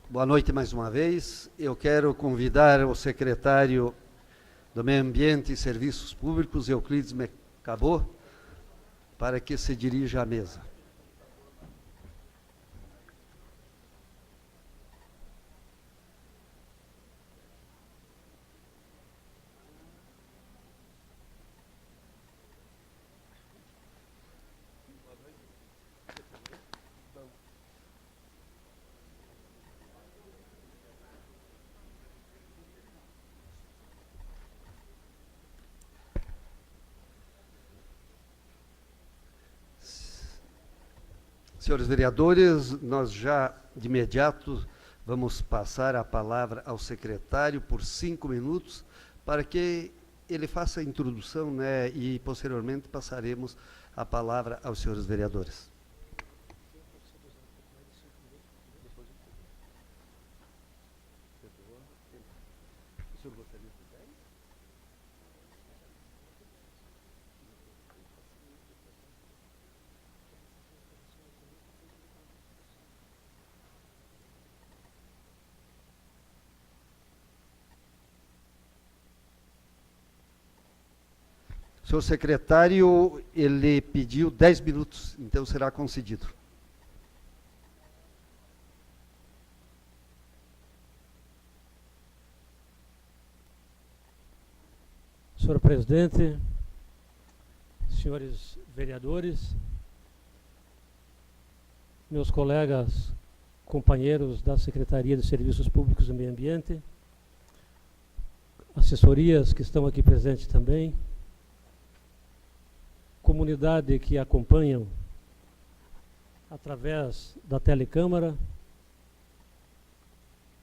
Boa noite mais uma vez. Eu quero convidar o secretário do Meio Ambiente e Serviços Públicos, Euclides Mecabô, para que se dirija à mesa. Senhores vereadores, nós já de imediato vamos passar a palavra ao secretário por 5 minutos para que ele faça a introdução, né, e posteriormente passaremos a palavra aos senhores vereadores. O senhor secretário, ele pediu 10 minutos, então será concedido. Senhor presidente, senhores vereadores, meus colegas, companheiros da Secretaria de Serviços Públicos e Meio Ambiente, assessorias que estão aqui presentes também, comunidade que acompanham através da telecâmara.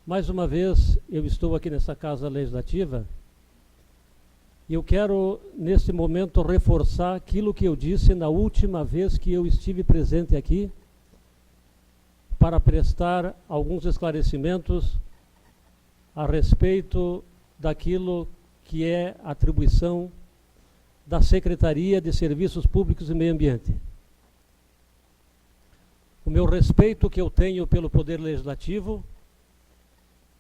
Mais uma vez, eu estou aqui nessa Casa Legislativa e eu quero, nesse momento, reforçar aquilo que eu disse na última vez que eu estive presente aqui para prestar alguns esclarecimentos a respeito daquilo que é atribuição da Secretaria de Serviços Públicos e Meio Ambiente. O meu respeito que eu tenho pelo Poder Legislativo,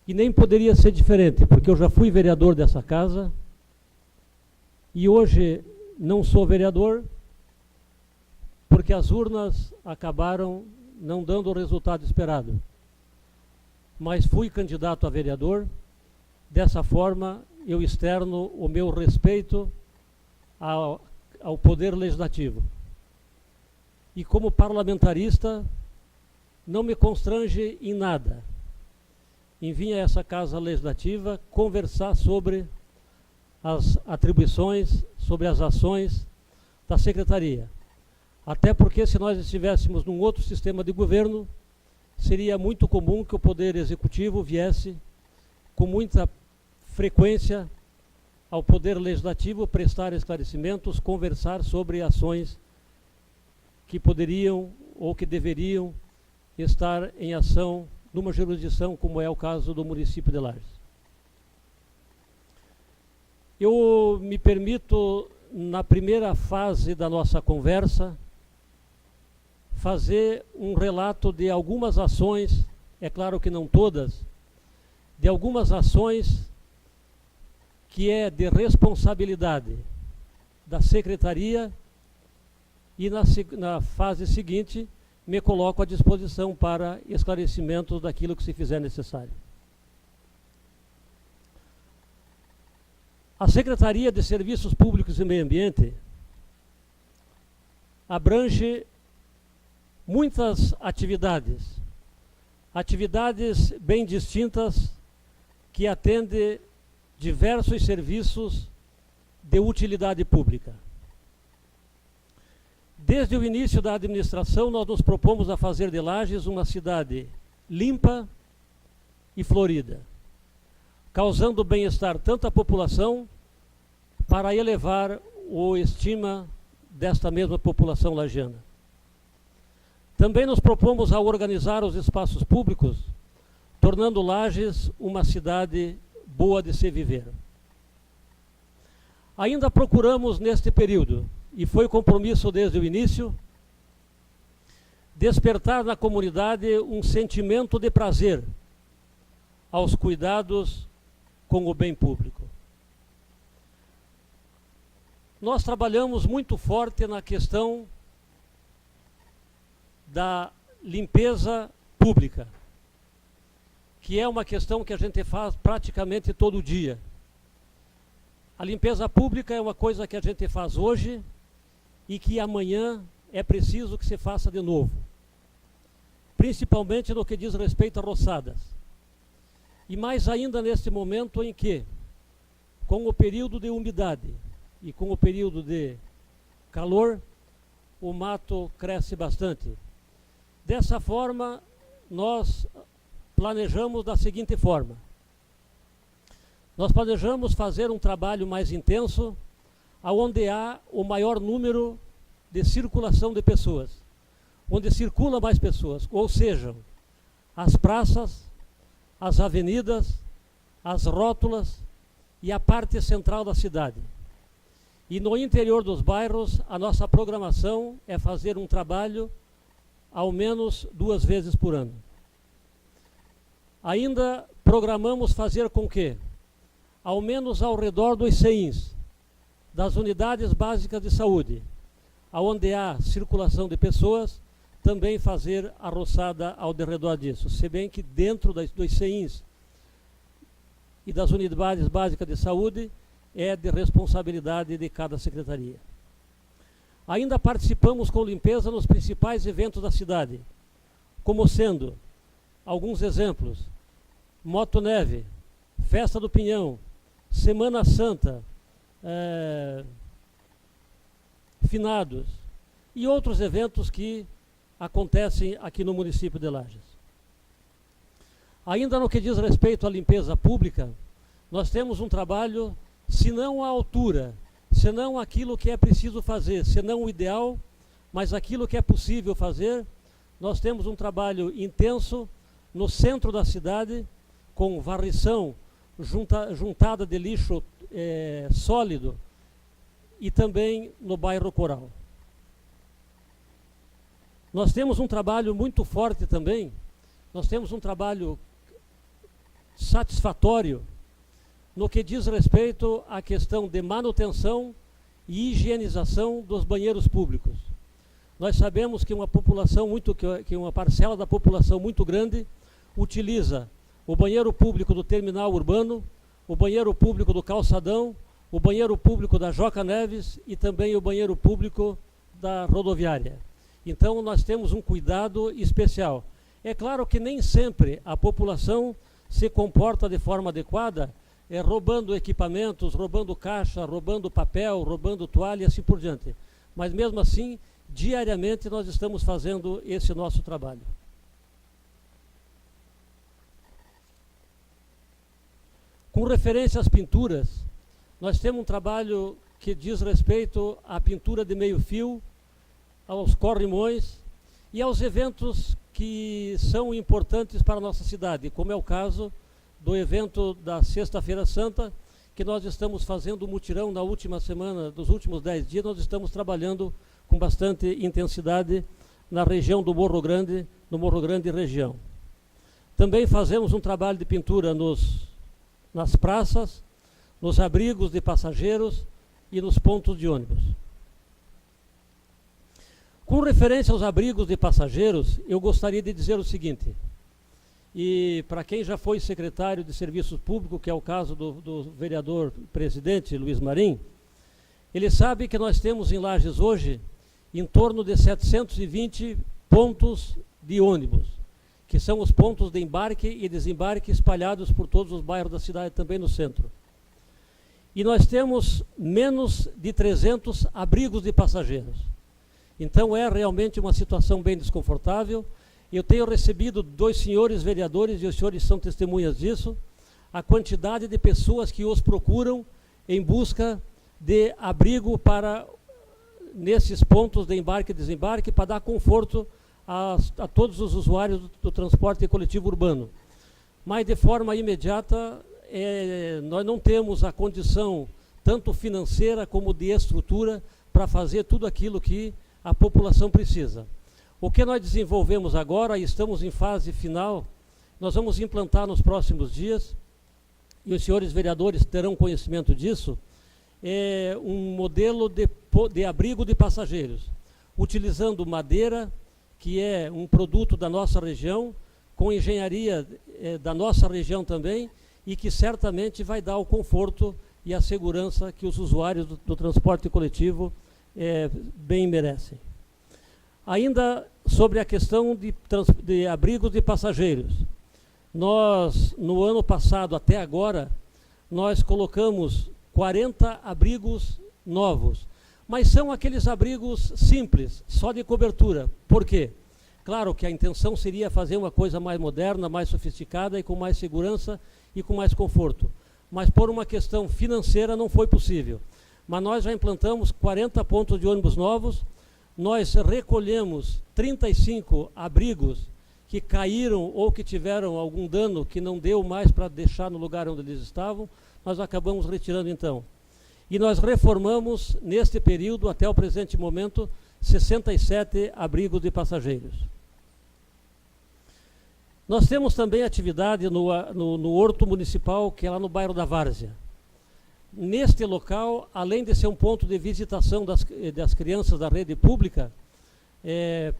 e nem poderia ser diferente, porque eu já fui vereador dessa casa, e hoje não sou vereador, porque as urnas acabaram não dando o resultado esperado. Mas fui candidato a vereador, dessa forma eu externo o meu respeito ao Poder Legislativo. E como parlamentarista, não me constrange em nada em vir a essa Casa Legislativa conversar sobre as atribuições, sobre as ações da Secretaria. Até porque, se nós estivéssemos num outro sistema de governo, seria muito comum que o Poder Executivo viesse com muita frequência ao Poder Legislativo prestar esclarecimentos, conversar sobre ações que poderiam ou que deveriam estar em ação numa jurisdição como é o caso do município de Lages. Eu me permito, na primeira fase da nossa conversa, fazer um relato de algumas ações, é claro que não todas, de algumas ações que é de responsabilidade da Secretaria, e na fase seguinte me coloco à disposição para esclarecimentos daquilo que se fizer necessário. A Secretaria de Serviços Públicos e Meio Ambiente abrange muitas atividades bem distintas que atendem diversos serviços de utilidade pública. Desde o início da administração, nós nos propomos a fazer de Lages uma cidade limpa e florida, causando bem-estar tanto à população, para elevar o estima desta mesma população lagiana. Também nos propomos a organizar os espaços públicos, tornando Lages uma cidade boa de se viver. Ainda procuramos neste período, e foi compromisso desde o início, despertar na comunidade um sentimento de prazer aos cuidados com o bem público. Nós trabalhamos muito forte na questão da limpeza pública, que é uma questão que a gente faz praticamente todo dia. A limpeza pública é uma coisa que a gente faz hoje e que amanhã é preciso que se faça de novo, principalmente no que diz respeito a roçadas. E mais ainda neste momento em que, com o período de umidade e com o período de calor, o mato cresce bastante. Dessa forma, nós planejamos da seguinte forma. Nós planejamos fazer um trabalho mais intenso, onde há o maior número de circulação de pessoas, onde circulam mais pessoas, ou seja, as praças, as avenidas, as rótulas e a parte central da cidade. E no interior dos bairros, a nossa programação é fazer um trabalho ao menos 2 vezes por ano. Ainda programamos fazer com que, ao menos ao redor dos CEINs, das unidades básicas de saúde, onde há circulação de pessoas, também fazer a roçada ao derredor disso. Se bem que dentro dos CEINs e das unidades básicas de saúde, é de responsabilidade de cada secretaria. Ainda participamos com limpeza nos principais eventos da cidade, como sendo, alguns exemplos, Motoneve, Festa do Pinhão, Semana Santa, Finados e outros eventos que acontecem aqui no município de Lages. Ainda no que diz respeito à limpeza pública, nós temos um trabalho, se não à altura, se não aquilo que é preciso fazer, se não o ideal, mas aquilo que é possível fazer. Nós temos um trabalho intenso no centro da cidade, com varrição juntada de lixo sólido, e também no bairro Coral. Nós temos um trabalho muito forte também, nós temos um trabalho satisfatório no que diz respeito à questão de manutenção e higienização dos banheiros públicos. Nós sabemos que uma parcela da população muito grande utiliza o banheiro público do terminal urbano, o banheiro público do calçadão, o banheiro público da Joca Neves e também o banheiro público da rodoviária. Então nós temos um cuidado especial. É claro que nem sempre a população se comporta de forma adequada, roubando equipamentos, roubando caixa, roubando papel, roubando toalha e assim por diante. Mas mesmo assim, diariamente nós estamos fazendo esse nosso trabalho. Com referência às pinturas, nós temos um trabalho que diz respeito à pintura de meio fio, aos corrimões e aos eventos que são importantes para a nossa cidade, como é o caso do evento da Sexta-feira Santa, que nós estamos fazendo um mutirão na última semana, dos últimos 10 dias, nós estamos trabalhando com bastante intensidade na região do Morro Grande, no Morro Grande região. Também fazemos um trabalho de pintura nas praças, nos abrigos de passageiros e nos pontos de ônibus. Com referência aos abrigos de passageiros, eu gostaria de dizer o seguinte, e para quem já foi secretário de Serviços Públicos, que é o caso do vereador presidente Luiz Marim, ele sabe que nós temos em Lages hoje em torno de 720 pontos de ônibus, que são os pontos de embarque e desembarque espalhados por todos os bairros da cidade, também no centro. E nós temos menos de 300 abrigos de passageiros. Então é realmente uma situação bem desconfortável. Eu tenho recebido 2 senhores vereadores, e os senhores são testemunhas disso, a quantidade de pessoas que os procuram em busca de abrigo nesses pontos de embarque e desembarque, para dar conforto a todos os usuários do transporte coletivo urbano. Mas de forma imediata, nós não temos a condição, tanto financeira como de estrutura, para fazer tudo aquilo que a população precisa. O que nós desenvolvemos agora, e estamos em fase final, nós vamos implantar nos próximos dias, e os senhores vereadores terão conhecimento disso, é um modelo de abrigo de passageiros, utilizando madeira, que é um produto da nossa região, com engenharia da nossa região também, e que certamente vai dar o conforto e a segurança que os usuários do transporte coletivo bem merecem. Ainda sobre a questão de abrigos de passageiros, nós, no ano passado até agora, nós colocamos 40 abrigos novos, mas são aqueles abrigos simples, só de cobertura. Por quê? Claro que a intenção seria fazer uma coisa mais moderna, mais sofisticada e com mais segurança e com mais conforto. Mas por uma questão financeira não foi possível. Mas nós já implantamos 40 pontos de ônibus novos, nós recolhemos 35 abrigos que caíram ou que tiveram algum dano que não deu mais para deixar no lugar onde eles estavam, nós acabamos retirando então. E nós reformamos, neste período, até o presente momento, 67 abrigos de passageiros. Nós temos também atividade no Horto Municipal, que é lá no bairro da Várzea. Neste local, além de ser um ponto de visitação das crianças da rede pública,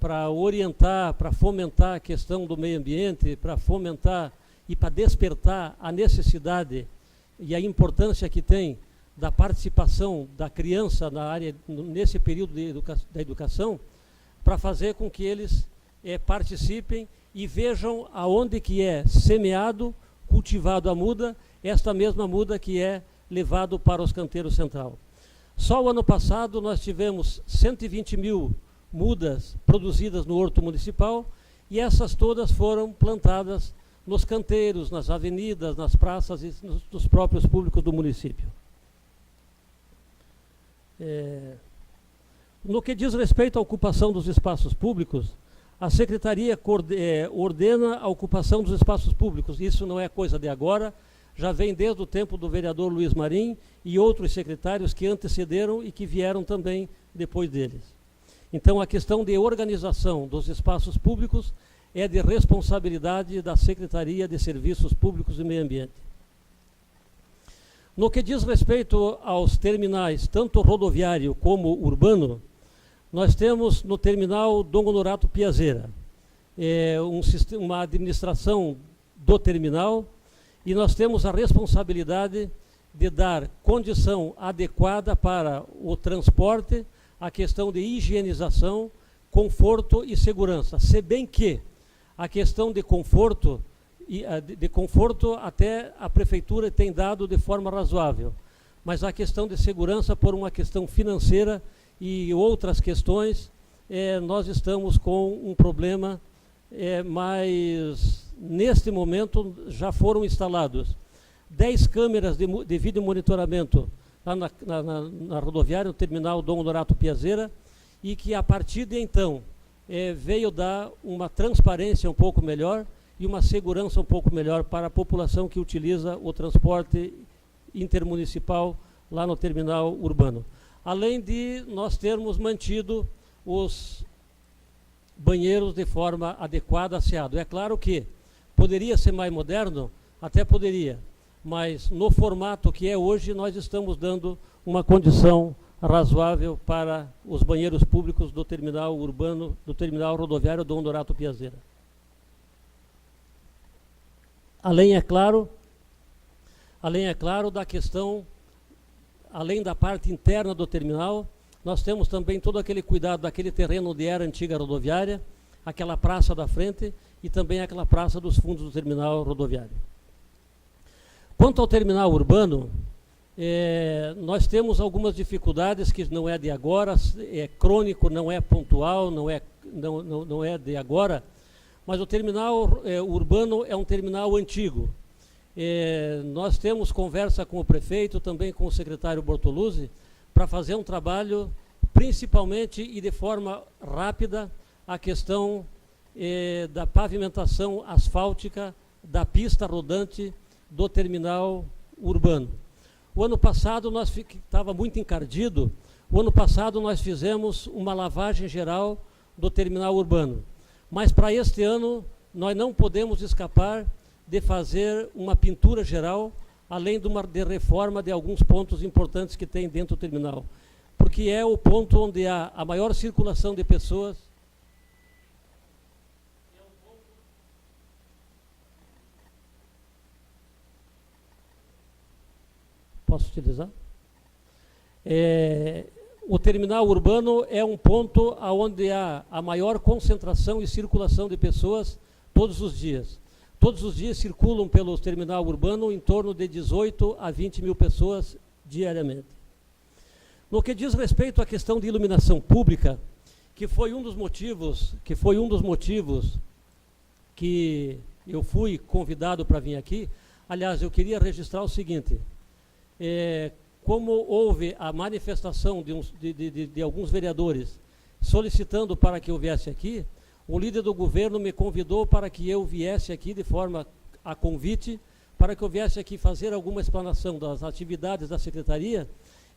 para orientar, para fomentar a questão do meio ambiente, para fomentar e para despertar a necessidade e a importância que tem da participação da criança na área, nesse período da educação, para fazer com que eles participem e vejam aonde que é semeado, cultivado a muda, esta mesma muda que é levado para os canteiros central. Só o ano passado nós tivemos 120 mil mudas produzidas no Horto Municipal e essas todas foram plantadas nos canteiros, nas avenidas, nas praças e nos próprios públicos do município. No que diz respeito à ocupação dos espaços públicos, a Secretaria ordena a ocupação dos espaços públicos. Isso não é coisa de agora, já vem desde o tempo do vereador Luiz Marim e outros secretários que antecederam e que vieram também depois deles. Então, a questão de organização dos espaços públicos é de responsabilidade da Secretaria de Serviços Públicos e Meio Ambiente. No que diz respeito aos terminais, tanto rodoviário como urbano, nós temos no terminal Dom Honorato Piazeira, uma administração do terminal, e nós temos a responsabilidade de dar condição adequada para o transporte, a questão de higienização, conforto e segurança. Se bem que a questão de conforto até a prefeitura tem dado de forma razoável, mas a questão de segurança, por uma questão financeira e outras questões, nós estamos com um problema, mas neste momento já foram instalados 10 câmeras de vídeo monitoramento lá na rodoviária, no terminal Dom Honorato Piazeira, e que a partir de então veio dar uma transparência um pouco melhor e uma segurança um pouco melhor para a população que utiliza o transporte intermunicipal lá no terminal urbano. Além de nós termos mantido os banheiros de forma adequada, asseado. É claro que poderia ser mais moderno, até poderia, mas no formato que é hoje, nós estamos dando uma condição razoável para os banheiros públicos do terminal urbano, do terminal rodoviário Dom Honorato Piazeira. Além, é claro, da questão, além da parte interna do terminal, nós temos também todo aquele cuidado daquele terreno onde era a antiga rodoviária, aquela praça da frente e também aquela praça dos fundos do terminal rodoviário. Quanto ao terminal urbano, nós temos algumas dificuldades que não é de agora, é crônico, não é pontual, não é de agora, mas o terminal urbano é um terminal antigo. Nós temos conversa com o prefeito, também com o secretário Bortoluzzi, para fazer um trabalho, principalmente e de forma rápida, a questão da pavimentação asfáltica da pista rodante do terminal urbano. O ano passado, estava muito encardido, o ano passado nós fizemos uma lavagem geral do terminal urbano. Mas para este ano, nós não podemos escapar de fazer uma pintura geral, além de reforma de alguns pontos importantes que tem dentro do terminal. Porque é o ponto onde há a maior circulação de pessoas. Posso utilizar? O terminal urbano é um ponto onde há a maior concentração e circulação de pessoas todos os dias. Todos os dias circulam pelo terminal urbano em torno de 18 a 20 mil pessoas diariamente. No que diz respeito à questão de iluminação pública, que foi um dos motivos que eu fui convidado para vir aqui. Aliás, eu queria registrar o seguinte: como houve a manifestação de alguns vereadores solicitando para que eu viesse aqui, o líder do governo me convidou para que eu viesse aqui de forma a convite, para que eu viesse aqui fazer alguma explanação das atividades da secretaria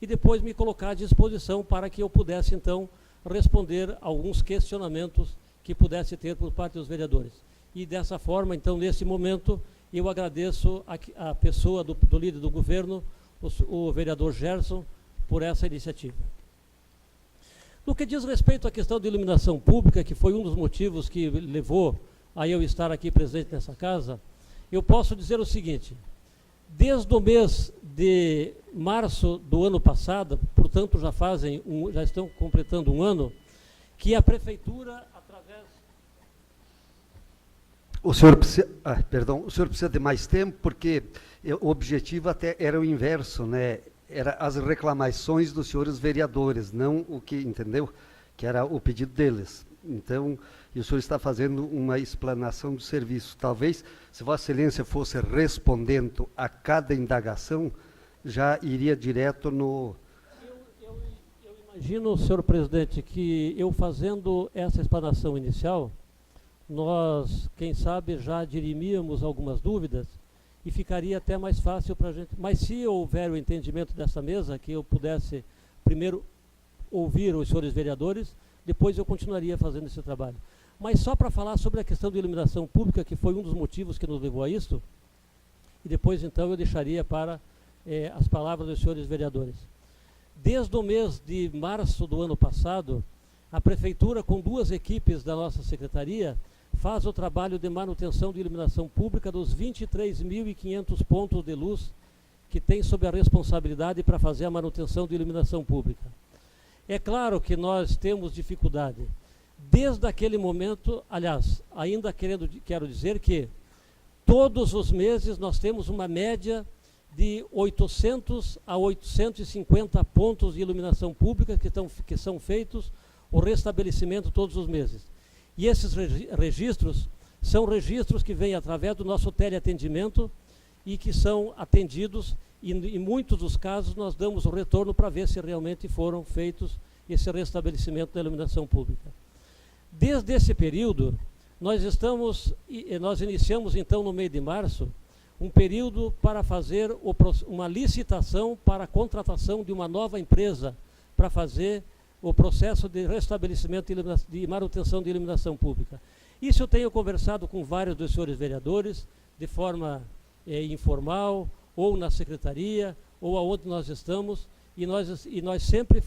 e depois me colocar à disposição para que eu pudesse, então, responder alguns questionamentos que pudesse ter por parte dos vereadores. E dessa forma, então, nesse momento, eu agradeço a pessoa do líder do governo, o vereador Gerson, por essa iniciativa. No que diz respeito à questão de iluminação pública, que foi um dos motivos que levou a eu estar aqui presente nessa casa, eu posso dizer o seguinte: desde o mês de março do ano passado, portanto já estão completando um ano, que a prefeitura, através... O senhor precisa de mais tempo, porque o objetivo até era o inverso, né? Era as reclamações dos senhores vereadores, não o que, entendeu? Que era o pedido deles. Então, e o senhor está fazendo uma explanação do serviço. Talvez, se Vossa Excelência fosse respondendo a cada indagação, já iria direto no... Eu imagino, senhor presidente, que eu fazendo essa explanação inicial, nós, quem sabe, já dirimíamos algumas dúvidas e ficaria até mais fácil para a gente. Mas se houver o entendimento dessa mesa, que eu pudesse primeiro ouvir os senhores vereadores, depois eu continuaria fazendo esse trabalho. Mas só para falar sobre a questão de iluminação pública, que foi um dos motivos que nos levou a isso, e depois então eu deixaria para as palavras dos senhores vereadores. Desde o mês de março do ano passado, a prefeitura, com 2 equipes da nossa secretaria, faz o trabalho de manutenção de iluminação pública dos 23.500 pontos de luz que tem sob a responsabilidade para fazer a manutenção de iluminação pública. É claro que nós temos dificuldade. Desde aquele momento, aliás, ainda quero dizer que todos os meses nós temos uma média de 800 a 850 pontos de iluminação pública que são feitos o restabelecimento todos os meses. E esses registros são registros que vêm através do nosso teleatendimento e que são atendidos, e em muitos dos casos nós damos o retorno para ver se realmente foram feitos esse restabelecimento da iluminação pública. Desde esse período, nós iniciamos então no mês de março, um período para fazer uma licitação para a contratação de uma nova empresa para fazer o processo de restabelecimento de manutenção de iluminação pública. Isso eu tenho conversado com vários dos senhores vereadores, de forma informal, ou na secretaria, ou aonde nós estamos, e nós sempre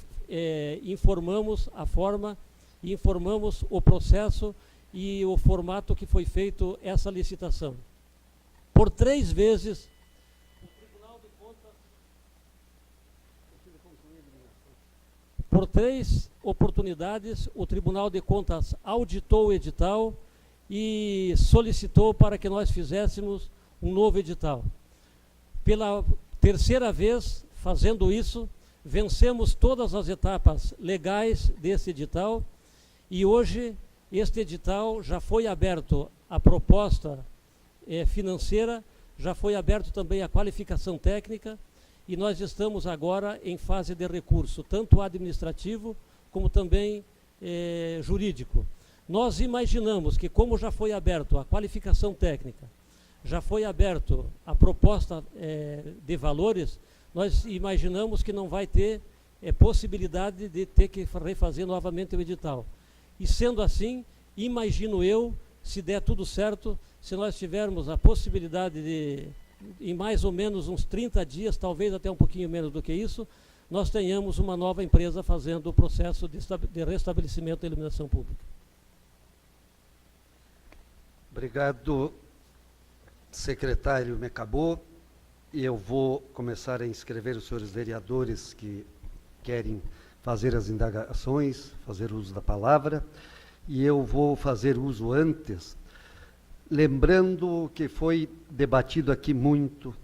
informamos a forma, informamos o processo e o formato que foi feito essa licitação. Por 3 vezes, o Tribunal de Contas... Por 3 oportunidades, o Tribunal de Contas auditou o edital e solicitou para que nós fizéssemos um novo edital. Pela 3ª vez, fazendo isso, vencemos todas as etapas legais desse edital e hoje este edital já foi aberto a proposta financeira, já foi aberto também a qualificação técnica, e nós estamos agora em fase de recurso, tanto administrativo como também jurídico. Nós imaginamos que, como já foi aberto a qualificação técnica, já foi aberto a proposta de valores, nós imaginamos que não vai ter possibilidade de ter que refazer novamente o edital. E sendo assim, imagino eu, se der tudo certo, se nós tivermos a possibilidade de, em mais ou menos uns 30 dias, talvez até um pouquinho menos do que isso, nós tenhamos uma nova empresa fazendo o processo de restabelecimento da iluminação pública. Obrigado, secretário Mecabô. E eu vou começar a inscrever os senhores vereadores que querem fazer as indagações, fazer uso da palavra. E eu vou fazer uso antes, lembrando que foi debatido aqui muito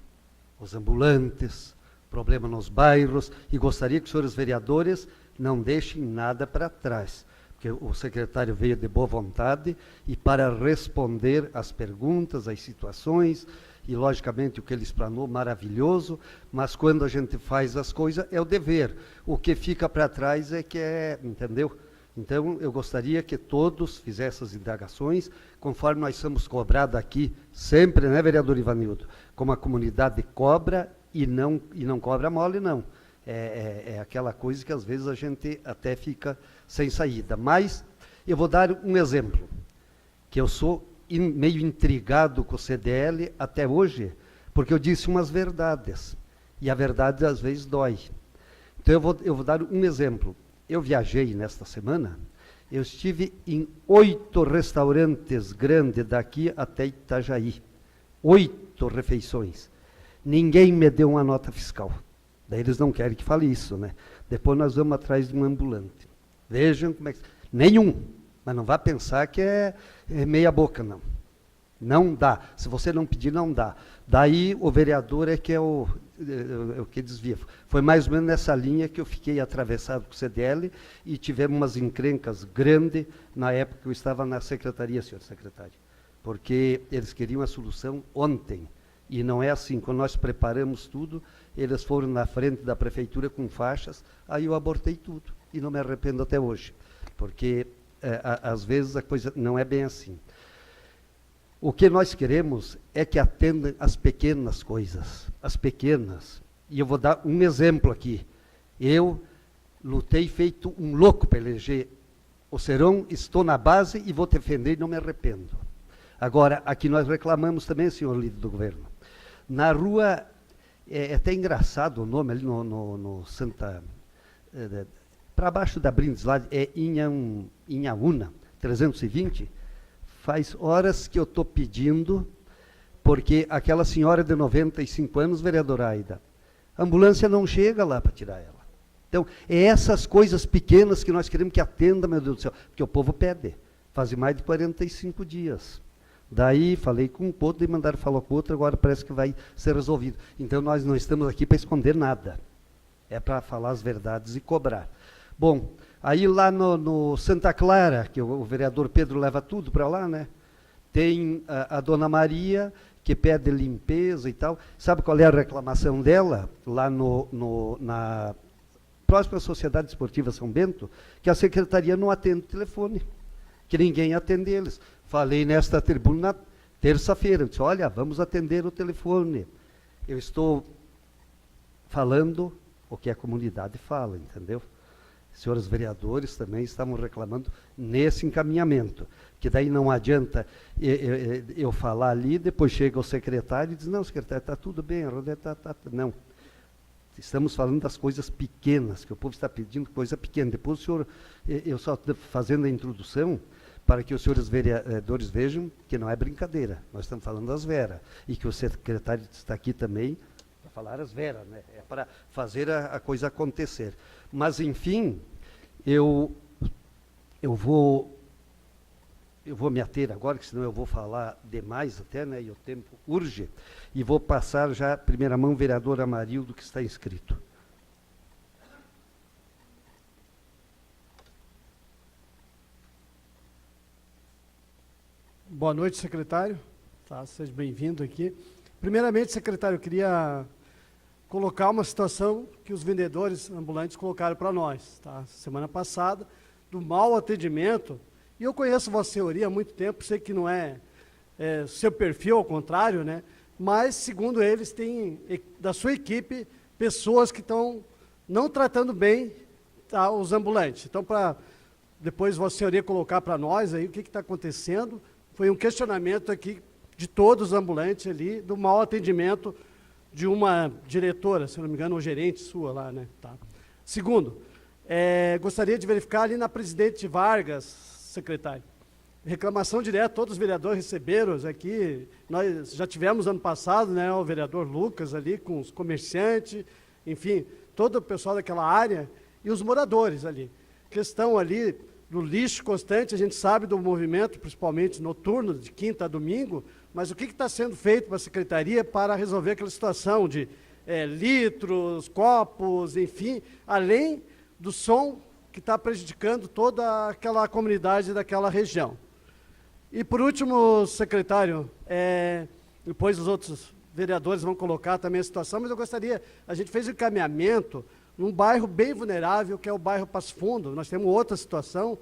os ambulantes, problema nos bairros, e gostaria que os senhores vereadores não deixem nada para trás, porque o secretário veio de boa vontade e para responder às perguntas, às situações, e logicamente o que ele explanou, maravilhoso, mas quando a gente faz as coisas é o dever, o que fica para trás é que é, entendeu? Então, eu gostaria que todos fizessem as indagações, conforme nós somos cobrados aqui, sempre, né, vereador Ivanildo? Como a comunidade cobra e não cobra mole, não. É aquela coisa que às vezes a gente até fica sem saída. Mas eu vou dar um exemplo, que eu sou meio intrigado com o CDL até hoje, porque eu disse umas verdades, e a verdade às vezes dói. Então eu vou dar um exemplo. Eu viajei nesta semana, eu estive em 8 restaurantes grandes daqui até Itajaí. 8 refeições. Ninguém me deu uma nota fiscal. Daí eles não querem que fale isso, né? Depois nós vamos atrás de um ambulante. Vejam como é que... Nenhum. Mas não vá pensar que é meia boca, não. Não dá. Se você não pedir, não dá. Daí o vereador é que é o que desvia. Foi mais ou menos nessa linha que eu fiquei atravessado com o CDL e tivemos umas encrencas grandes na época que eu estava na secretaria, senhor secretário. Porque eles queriam a solução ontem. E não é assim. Quando nós preparamos tudo, eles foram na frente da prefeitura com faixas, aí eu abortei tudo. E não me arrependo até hoje. Porque, às vezes, a coisa não é bem assim. O que nós queremos é que atendam as pequenas coisas, as pequenas. E eu vou dar um exemplo aqui. Eu lutei feito um louco para eleger o Serão, estou na base e vou defender e não me arrependo. Agora, aqui nós reclamamos também, senhor líder do governo. Na rua, é até engraçado o nome ali no Santa... para baixo da Brindes, lá é Inhaúna, 320. Faz horas que eu estou pedindo, porque aquela senhora de 95 anos, vereadora Aida, a ambulância não chega lá para tirar ela. Então, é essas coisas pequenas que nós queremos que atenda, meu Deus do céu, porque o povo pede. Faz mais de 45 dias. Daí, falei com um outro, e mandaram falar com outro, agora parece que vai ser resolvido. Então, nós não estamos aqui para esconder nada. É para falar as verdades e cobrar. Bom, aí lá no Santa Clara, que o vereador Pedro leva tudo para lá, né? Tem a dona Maria, que pede limpeza e tal. Sabe qual é a reclamação dela? Lá na próxima Sociedade Esportiva São Bento, que a secretaria não atende o telefone, que ninguém atende eles. Falei nesta tribuna terça-feira, disse, olha, vamos atender o telefone. Eu estou falando o que a comunidade fala, entendeu? Senhores vereadores também estavam reclamando nesse encaminhamento, que daí não adianta eu falar ali, depois chega o secretário e diz, não, secretário, está tudo bem, não. Estamos falando das coisas pequenas, que o povo está pedindo coisa pequena. Depois o senhor, eu só estou fazendo a introdução para que os senhores vereadores vejam que não é brincadeira, nós estamos falando das veras, e que o secretário está aqui também para falar as veras, né? É para fazer a coisa acontecer. Mas, enfim, eu vou me ater agora, que senão eu vou falar demais até, né, e o tempo urge, e vou passar já, primeira mão, vereador Amarildo, que está inscrito. Boa noite, secretário. Tá, seja bem-vindo aqui. Primeiramente, secretário, eu queria colocar uma situação que os vendedores ambulantes colocaram para nós, tá? Semana passada, do mau atendimento, e eu conheço Vossa Senhoria há muito tempo, sei que não é seu perfil, ao contrário, né? Mas, segundo eles, tem da sua equipe pessoas que estão não tratando bem, tá, os ambulantes. Então, para depois Vossa Senhoria colocar para nós aí o que está acontecendo. Foi um questionamento aqui de todos os ambulantes ali, do mau atendimento de uma diretora, se não me engano, ou gerente sua lá, né? Tá. Segundo, gostaria de verificar ali na Presidente Vargas, secretário. Reclamação direta, todos os vereadores receberam aqui. Nós já tivemos ano passado, né, o vereador Lucas ali com os comerciantes, enfim, todo o pessoal daquela área e os moradores ali. Questão ali do lixo constante, a gente sabe do movimento, principalmente noturno, de quinta a domingo, mas o que está sendo feito para a Secretaria para resolver aquela situação de litros, copos, enfim, além do som que está prejudicando toda aquela comunidade daquela região. E por último, secretário, depois os outros vereadores vão colocar também a situação, mas eu gostaria, a gente fez um encaminhamento num bairro bem vulnerável, que é o bairro Passo Fundo. Nós temos outra situação.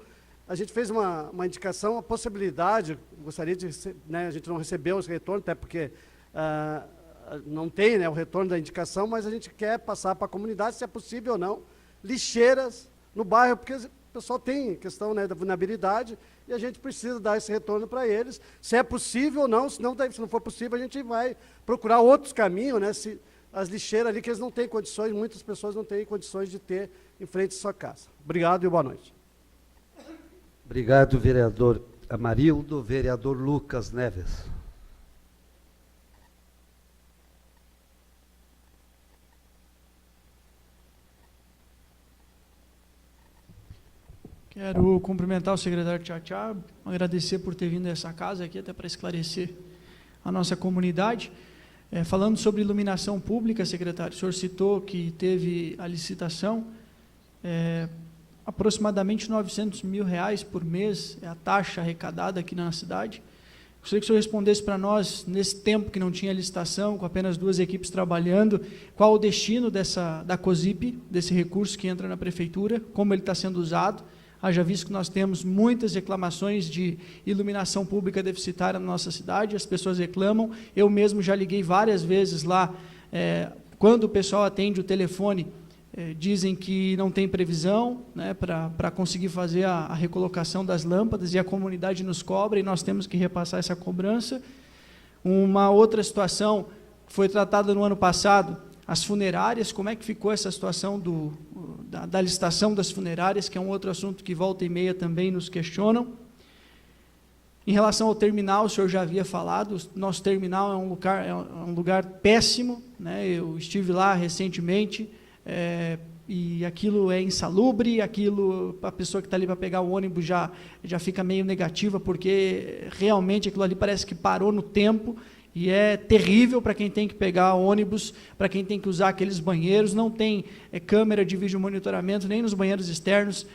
A gente fez uma indicação, a possibilidade, gostaria de, né, a gente não recebeu esse retorno, até porque não tem, né, o retorno da indicação, mas a gente quer passar para a comunidade, se é possível ou não, lixeiras no bairro, porque o pessoal tem questão, né, da vulnerabilidade e a gente precisa dar esse retorno para eles, se é possível ou não, se não for possível, a gente vai procurar outros caminhos, né, as lixeiras ali que eles não têm condições, muitas pessoas não têm condições de ter em frente à sua casa. Obrigado e boa noite. Obrigado, vereador Amarildo. Vereador Lucas Neves. Quero cumprimentar o secretário Tchatchá, agradecer por ter vindo a essa casa aqui, até para esclarecer a nossa comunidade. Falando sobre iluminação pública, secretário, o senhor citou que teve a licitação, aproximadamente R$900 mil por mês é a taxa arrecadada aqui na cidade. Gostaria que o senhor respondesse para nós, nesse tempo que não tinha licitação, com apenas 2 equipes trabalhando, qual o destino da COSIP, desse recurso que entra na prefeitura, como ele está sendo usado. Haja visto que nós temos muitas reclamações de iluminação pública deficitária na nossa cidade, as pessoas reclamam, eu mesmo já liguei várias vezes lá, quando o pessoal atende o telefone, dizem que não tem previsão, né, para conseguir fazer a recolocação das lâmpadas, e a comunidade nos cobra, e nós temos que repassar essa cobrança. Uma outra situação foi tratada no ano passado, as funerárias, como é que ficou essa situação da licitação das funerárias, que é um outro assunto que volta e meia também nos questionam. Em relação ao terminal, o senhor já havia falado, nosso terminal é um lugar péssimo, né? Eu estive lá recentemente, e aquilo é insalubre, a pessoa que está ali para pegar o ônibus já fica meio negativa, porque realmente aquilo ali parece que parou no tempo, e é terrível para quem tem que pegar ônibus, para quem tem que usar aqueles banheiros, não tem câmera de vídeo monitoramento, nem nos banheiros externos,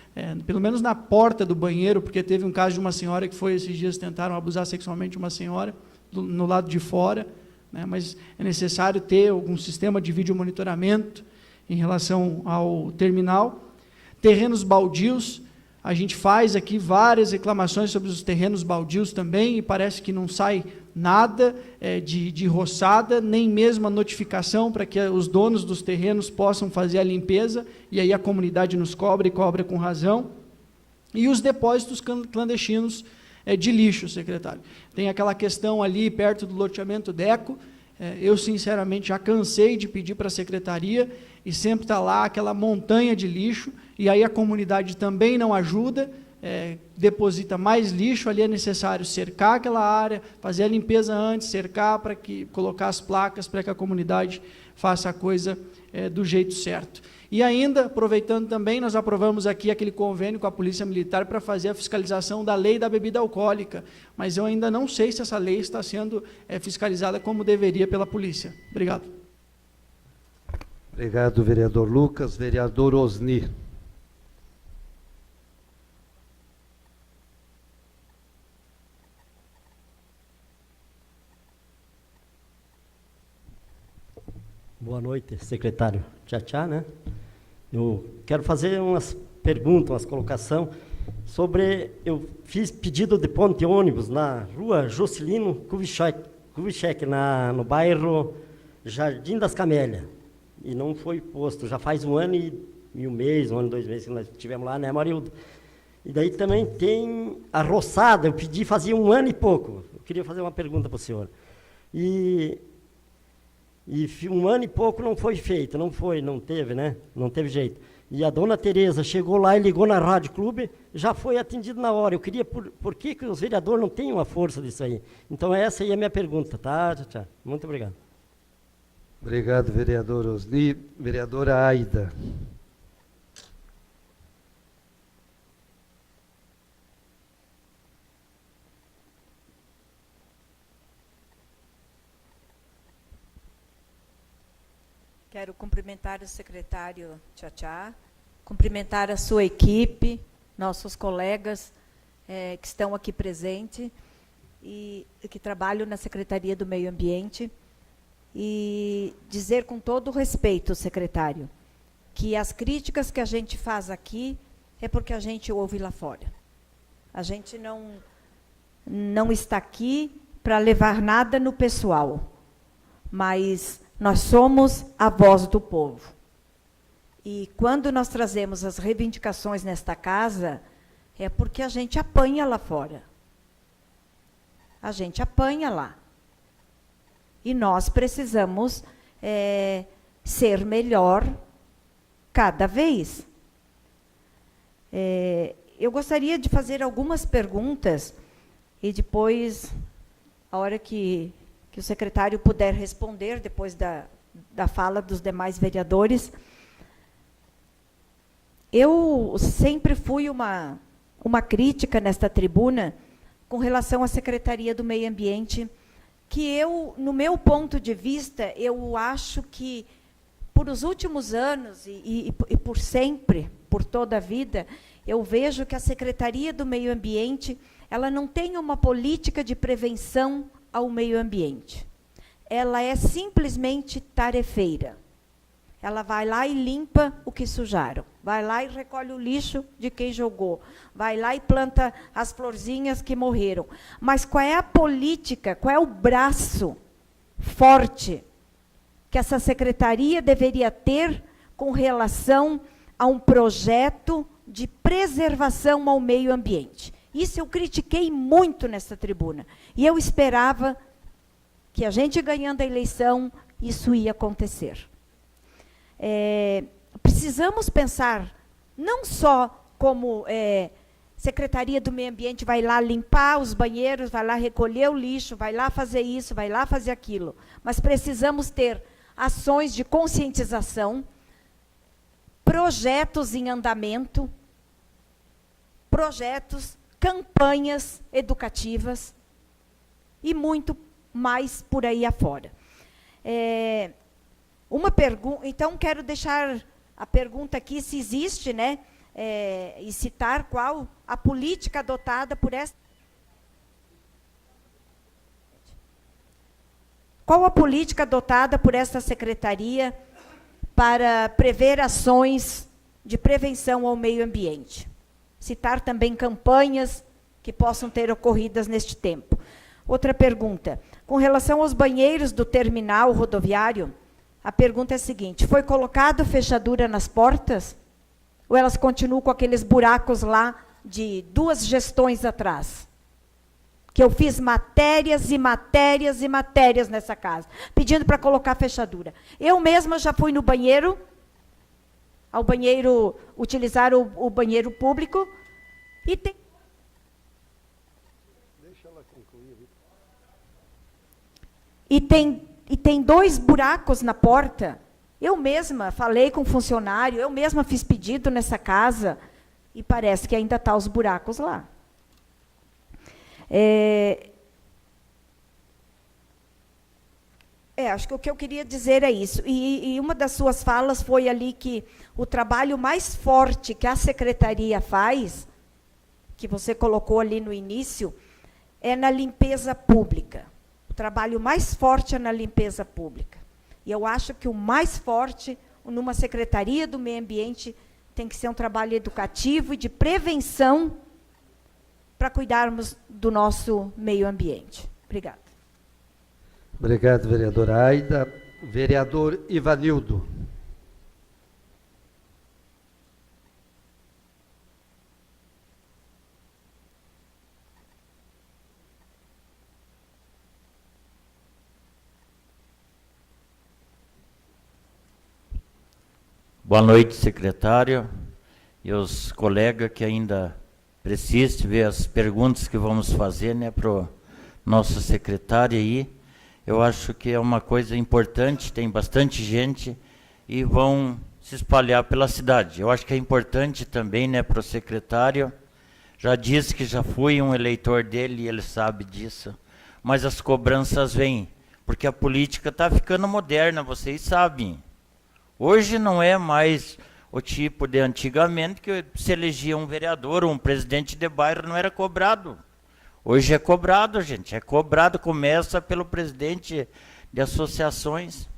pelo menos na porta do banheiro, porque teve um caso de uma senhora que foi esses dias, tentaram abusar sexualmente de uma senhora, no lado de fora, né, mas é necessário ter algum sistema de vídeo monitoramento em relação ao terminal. Terrenos baldios, a gente faz aqui várias reclamações sobre os terrenos baldios também, e parece que não sai nada de roçada, nem mesmo a notificação para que os donos dos terrenos possam fazer a limpeza, e aí a comunidade nos cobra, e cobra com razão. E os depósitos clandestinos de lixo, secretário. Tem aquela questão ali perto do loteamento Deco, eu sinceramente já cansei de pedir para a secretaria, e sempre está lá aquela montanha de lixo, e aí a comunidade também não ajuda, deposita mais lixo, ali é necessário cercar aquela área, fazer a limpeza antes, cercar, para colocar as placas, para que a comunidade faça a coisa do jeito certo. E ainda, aproveitando também, nós aprovamos aqui aquele convênio com a Polícia Militar para fazer a fiscalização da lei da bebida alcoólica, mas eu ainda não sei se essa lei está sendo fiscalizada como deveria pela polícia. Obrigado. Obrigado, vereador Lucas. Vereador Osni. Boa noite, secretário Tchatchá, né? Eu quero fazer umas perguntas, umas colocações sobre... Eu fiz pedido de ponte de ônibus na rua Juscelino Kubitschek, no bairro Jardim das Camélias, e não foi posto. Já faz 1 ano e 1 mês, 1 ano e 2 meses que nós estivemos lá, né, Marildo? E daí também tem a roçada, eu pedi fazia 1 ano e pouco. Eu queria fazer uma pergunta para o senhor. E 1 ano e pouco não foi feito, não teve, né? Não teve jeito. E a dona Tereza chegou lá e ligou na Rádio Clube, já foi atendido na hora. Eu queria, por que os vereadores não têm uma força disso aí? Então essa aí é a minha pergunta, tá? Tchau. Muito obrigado. Obrigado, vereador Osni. Vereadora Aida. Quero cumprimentar o secretário Tchatchá, cumprimentar a sua equipe, nossos colegas que estão aqui presentes e que trabalham na Secretaria do Meio Ambiente, e dizer com todo o respeito, secretário, que as críticas que a gente faz aqui é porque a gente ouve lá fora. A gente não está aqui para levar nada no pessoal, mas nós somos a voz do povo. E quando nós trazemos as reivindicações nesta casa, é porque a gente apanha lá fora. A gente apanha lá. E nós precisamos ser melhor cada vez. Eu gostaria de fazer algumas perguntas e depois, a hora que o secretário puder responder, depois da fala dos demais vereadores. Eu sempre fui uma crítica nesta tribuna com relação à Secretaria do Meio Ambiente, que eu, no meu ponto de vista, eu acho que, por os últimos anos e por sempre, por toda a vida, eu vejo que a Secretaria do Meio Ambiente, ela não tem uma política de prevenção ao meio ambiente. Ela é simplesmente tarefeira. Ela vai lá e limpa o que sujaram. Vai lá e recolhe o lixo de quem jogou. Vai lá e planta as florzinhas que morreram. Mas qual é a política, qual é o braço forte que essa secretaria deveria ter com relação a um projeto de preservação ao meio ambiente? Isso eu critiquei muito nessa tribuna. E eu esperava que a gente ganhando a eleição, isso ia acontecer. Precisamos pensar, não só como Secretaria do Meio Ambiente vai lá limpar os banheiros, vai lá recolher o lixo, vai lá fazer isso, vai lá fazer aquilo, mas precisamos ter ações de conscientização, projetos em andamento, projetos, campanhas educativas e muito mais por aí afora. Então, quero deixar a pergunta aqui, se existe, né, e citar qual a política adotada por esta... Qual a política adotada por esta secretaria para prever ações de prevenção ao meio ambiente? Citar também campanhas que possam ter ocorridas neste tempo. Outra pergunta, com relação aos banheiros do terminal rodoviário, a pergunta é a seguinte, foi colocado fechadura nas portas? Ou elas continuam com aqueles buracos lá de 2 gestões atrás? Que eu fiz matérias e matérias e matérias nessa casa, pedindo para colocar fechadura. Eu mesma já fui no banheiro, utilizar o banheiro público, e tem... Deixa ela concluir. E tem 2 buracos na porta. Eu mesma falei com o funcionário, eu mesma fiz pedido nessa casa, e parece que ainda estão os buracos lá. Acho que o que eu queria dizer é isso. E uma das suas falas foi ali que o trabalho mais forte que a secretaria faz, que você colocou ali no início, é na limpeza pública. O trabalho mais forte é na limpeza pública. E eu acho que o mais forte, numa Secretaria do Meio Ambiente, tem que ser um trabalho educativo e de prevenção para cuidarmos do nosso meio ambiente. Obrigada. Obrigado, vereadora Aida. Vereador Ivanildo. Boa noite, secretário, e os colegas que ainda precisam ver as perguntas que vamos fazer, né, para o nosso secretário aí. Eu acho que é uma coisa importante, tem bastante gente e vão se espalhar pela cidade. Eu acho que é importante também, né, para o secretário, já disse que já fui um eleitor dele e ele sabe disso, mas as cobranças vêm, porque a política está ficando moderna, vocês sabem. Hoje não é mais o tipo de antigamente que se elegia um vereador, um presidente de bairro, não era cobrado. Hoje é cobrado, gente, é cobrado, começa pelo presidente de associações.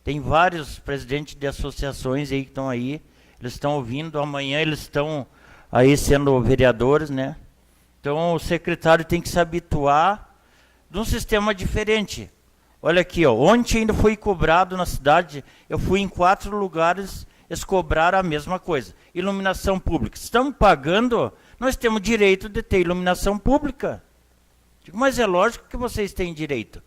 Tem vários presidentes de associações aí que estão aí, eles estão ouvindo, amanhã eles estão aí sendo vereadores, né? Então o secretário tem que se habituar de um sistema diferente. Olha aqui, ó, ontem ainda fui cobrado na cidade, eu fui em 4 lugares, eles cobraram a mesma coisa. Iluminação pública. Estamos pagando, nós temos direito de ter iluminação pública. Digo, mas é lógico que vocês têm direito.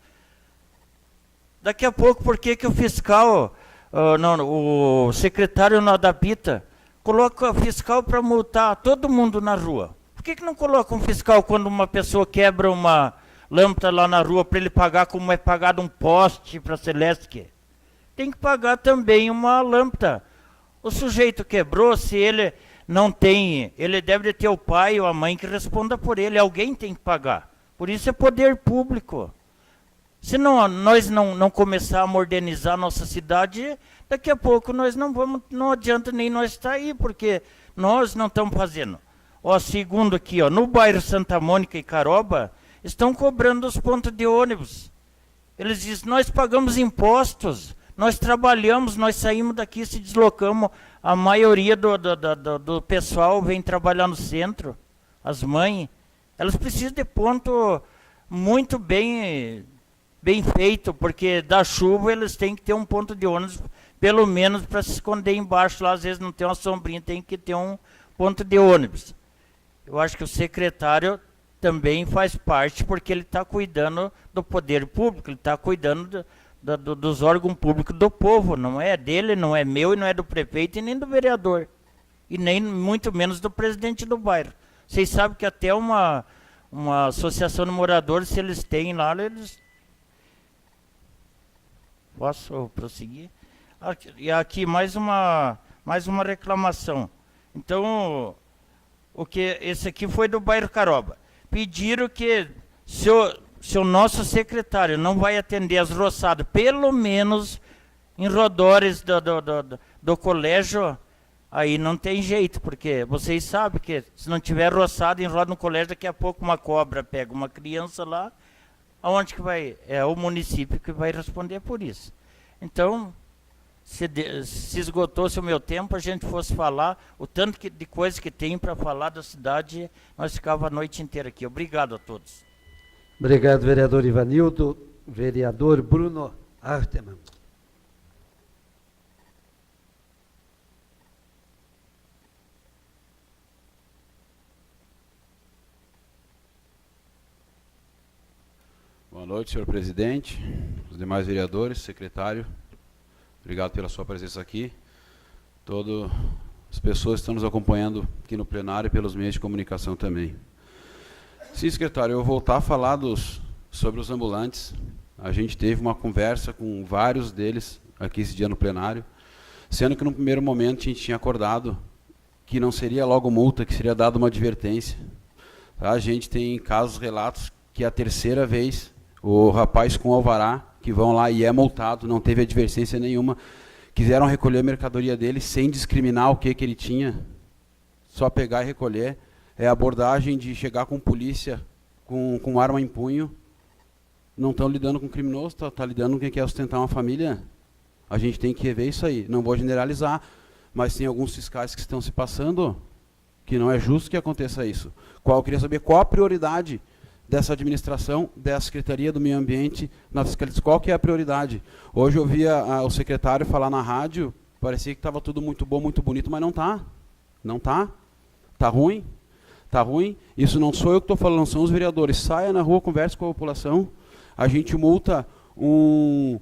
Daqui a pouco, por que que o fiscal, o secretário não adapta, coloca fiscal para multar todo mundo na rua? Por que que não coloca um fiscal quando uma pessoa quebra uma lâmpada lá na rua para ele pagar como é pagado um poste para a Celeste? Tem que pagar também uma lâmpada. O sujeito quebrou, se ele não tem, ele deve ter o pai ou a mãe que responda por ele, alguém tem que pagar. Por isso é poder público. Se nós não começar a modernizar a nossa cidade, daqui a pouco nós não adianta nem nós estar aí, porque nós não estamos fazendo. Ó, segundo aqui, ó, no bairro Santa Mônica e Caroba, estão cobrando os pontos de ônibus. Eles dizem, nós pagamos impostos, nós trabalhamos, nós saímos daqui, se deslocamos, a maioria do pessoal vem trabalhar no centro, as mães, elas precisam de ponto muito bem feito, porque da chuva eles têm que ter um ponto de ônibus, pelo menos para se esconder embaixo, lá às vezes não tem uma sombrinha, tem que ter um ponto de ônibus. Eu acho que o secretário também faz parte, porque ele está cuidando do poder público, ele está cuidando dos órgãos públicos do povo, não é dele, não é meu, e não é do prefeito, e nem do vereador, e nem muito menos do presidente do bairro. Vocês sabem que até uma associação de moradores, se eles têm lá, eles... Posso prosseguir? E aqui mais uma reclamação. Então, esse aqui foi do bairro Caroba. Pediram que, se o nosso secretário não vai atender as roçadas, pelo menos em redores do colégio, aí não tem jeito, porque vocês sabem que se não tiver roçado em roda no colégio, daqui a pouco uma cobra pega uma criança lá, aonde que vai? É o município que vai responder por isso. Então, se esgotou-se o meu tempo, a gente fosse falar, o tanto de coisa que tem para falar da cidade, nós ficava a noite inteira aqui. Obrigado a todos. Obrigado, vereador Ivanildo. Vereador Bruno Hartemann. Boa noite, senhor presidente, os demais vereadores, secretário. Obrigado pela sua presença aqui. Todas as pessoas que estão nos acompanhando aqui no plenário e pelos meios de comunicação também. Sim, secretário, eu vou voltar a falar sobre os ambulantes. A gente teve uma conversa com vários deles aqui esse dia no plenário, sendo que no primeiro momento a gente tinha acordado que não seria logo multa, que seria dada uma advertência. Tá? A gente tem casos, relatos, que é a terceira vez o rapaz com alvará, que vão lá e é multado, não teve advertência nenhuma, quiseram recolher a mercadoria dele sem discriminar o que ele tinha, só pegar e recolher. É a abordagem de chegar com polícia com arma em punho. Não estão lidando com criminoso, está lidando com quem quer sustentar uma família. A gente tem que rever isso aí. Não vou generalizar, mas tem alguns fiscais que estão se passando, que não é justo que aconteça isso. Eu queria saber qual a prioridade dessa administração, da Secretaria do Meio Ambiente, na fiscalização. Qual que é a prioridade? Hoje eu ouvia o secretário falar na rádio, parecia que estava tudo muito bom, muito bonito, mas não está. Não está. Está ruim. Está ruim. Isso não sou eu que estou falando, são os vereadores. Saia na rua, converse com a população. A gente multa um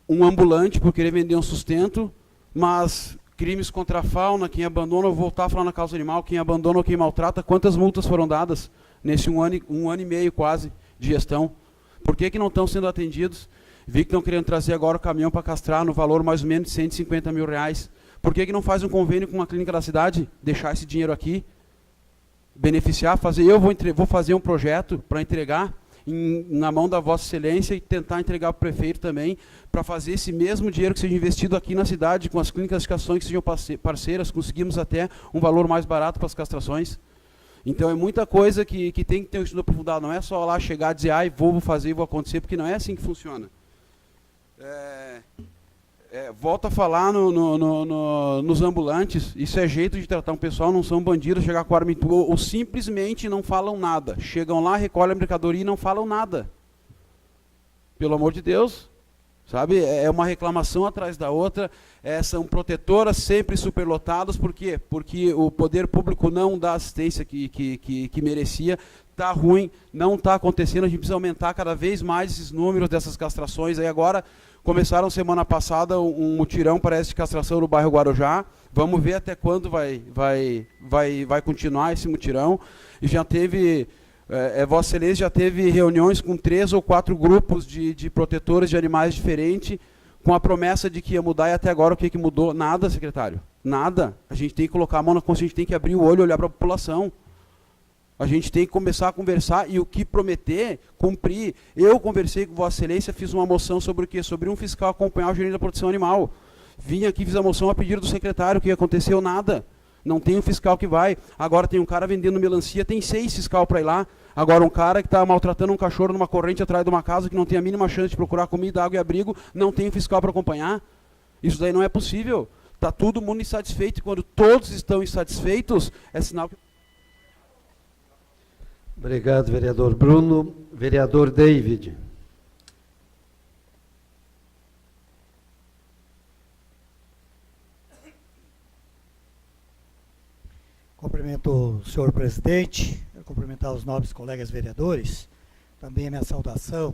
ambulante por querer vender um sustento, mas crimes contra a fauna, quem abandona, eu vou voltar a falar na causa animal, quem abandona ou quem maltrata, quantas multas foram dadas nesse um ano e meio quase de gestão? Por que não estão sendo atendidos? Vi que estão querendo trazer agora o caminhão para castrar no valor mais ou menos de 150 mil reais. Por que não faz um convênio com uma clínica da cidade, deixar esse dinheiro aqui, beneficiar, fazer, vou fazer um projeto para entregar na mão da Vossa Excelência e tentar entregar para o prefeito também, para fazer esse mesmo dinheiro que seja investido aqui na cidade, com as clínicas de castrações que sejam parceiras, conseguimos até um valor mais barato para as castrações. Então é muita coisa que tem que ter um estudo aprofundado, não é só lá chegar e dizer, ai, vou fazer, vou acontecer, porque não é assim que funciona. Volto a falar nos ambulantes, isso é jeito de tratar um pessoal, não são bandidos, chegar com arma ou simplesmente não falam nada. Chegam lá, recolhem a mercadoria e não falam nada. Pelo amor de Deus, sabe? É uma reclamação atrás da outra, são protetoras sempre superlotadas, por quê? Porque o poder público não dá a assistência que merecia, está ruim, não está acontecendo, a gente precisa aumentar cada vez mais esses números dessas castrações. Aí agora começaram semana passada um mutirão, parece, de castração no bairro Guarujá. Vamos ver até quando vai continuar esse mutirão. E já teve, Vossa Excelência já teve reuniões com 3 ou 4 grupos de protetores de animais diferentes, com a promessa de que ia mudar, e até agora o que mudou? Nada, secretário. Nada. A gente tem que colocar a mão na consciência, a gente tem que abrir o olho e olhar para a população. A gente tem que começar a conversar e o que prometer, cumprir. Eu conversei com Vossa Excelência, fiz uma moção sobre o quê? Sobre um fiscal acompanhar o gerente da proteção animal. Vim aqui, fiz a moção a pedido do secretário, o que aconteceu? Nada. Não tem um fiscal que vai. Agora tem um cara vendendo melancia, tem 6 fiscal para ir lá. Agora um cara que está maltratando um cachorro numa corrente atrás de uma casa que não tem a mínima chance de procurar comida, água e abrigo, não tem um fiscal para acompanhar. Isso daí não é possível. Está todo mundo insatisfeito e quando todos estão insatisfeitos, é sinal que... Obrigado, vereador Bruno. Vereador David. Cumprimento o senhor presidente, quero cumprimentar os nobres colegas vereadores, também a minha saudação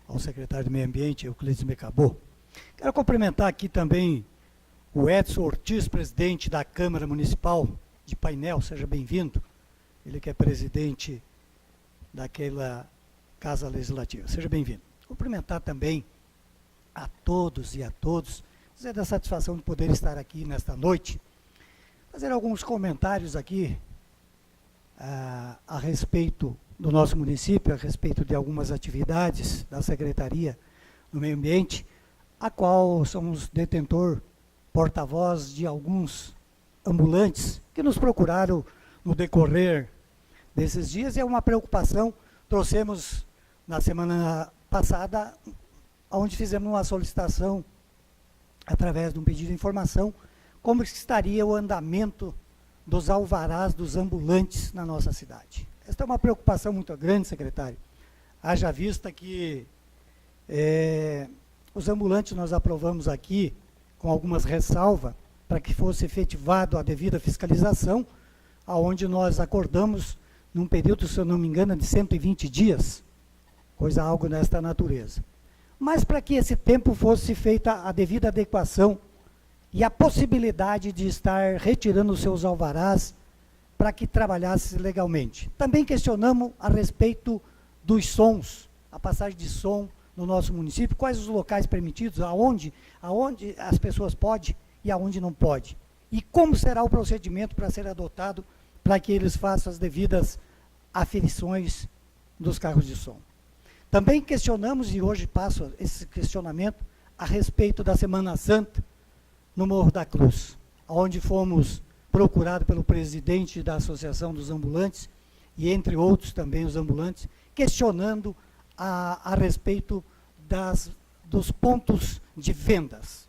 ao secretário de Meio Ambiente, Euclides Mecabô. Quero cumprimentar aqui também o Edson Ortiz, presidente da Câmara Municipal de Painel, seja bem-vindo, ele que é presidente daquela Casa Legislativa. Seja bem-vindo. Cumprimentar também a todos e a todos, dizer da satisfação de poder estar aqui nesta noite, fazer alguns comentários aqui a respeito do nosso município, a respeito de algumas atividades da Secretaria do Meio Ambiente, a qual somos detentor, porta-voz de alguns ambulantes que nos procuraram no decorrer desses dias, e é uma preocupação. Trouxemos na semana passada, onde fizemos uma solicitação, através de um pedido de informação, como estaria o andamento dos alvarás dos ambulantes na nossa cidade. Esta é uma preocupação muito grande, secretário. Haja vista que os ambulantes nós aprovamos aqui, com algumas ressalvas, para que fosse efetivado a devida fiscalização, aonde nós acordamos num período, se eu não me engano, de 120 dias, algo nesta natureza. Mas para que esse tempo fosse feita a devida adequação e a possibilidade de estar retirando os seus alvarás para que trabalhasse legalmente. Também questionamos a respeito dos sons, a passagem de som no nosso município, quais os locais permitidos, aonde as pessoas podem e aonde não podem. E como será o procedimento para ser adotado para que eles façam as devidas aferições dos carros de som. Também questionamos, e hoje passo esse questionamento, a respeito da Semana Santa no Morro da Cruz, onde fomos procurados pelo presidente da Associação dos Ambulantes, e entre outros também os ambulantes, questionando a respeito dos pontos de vendas.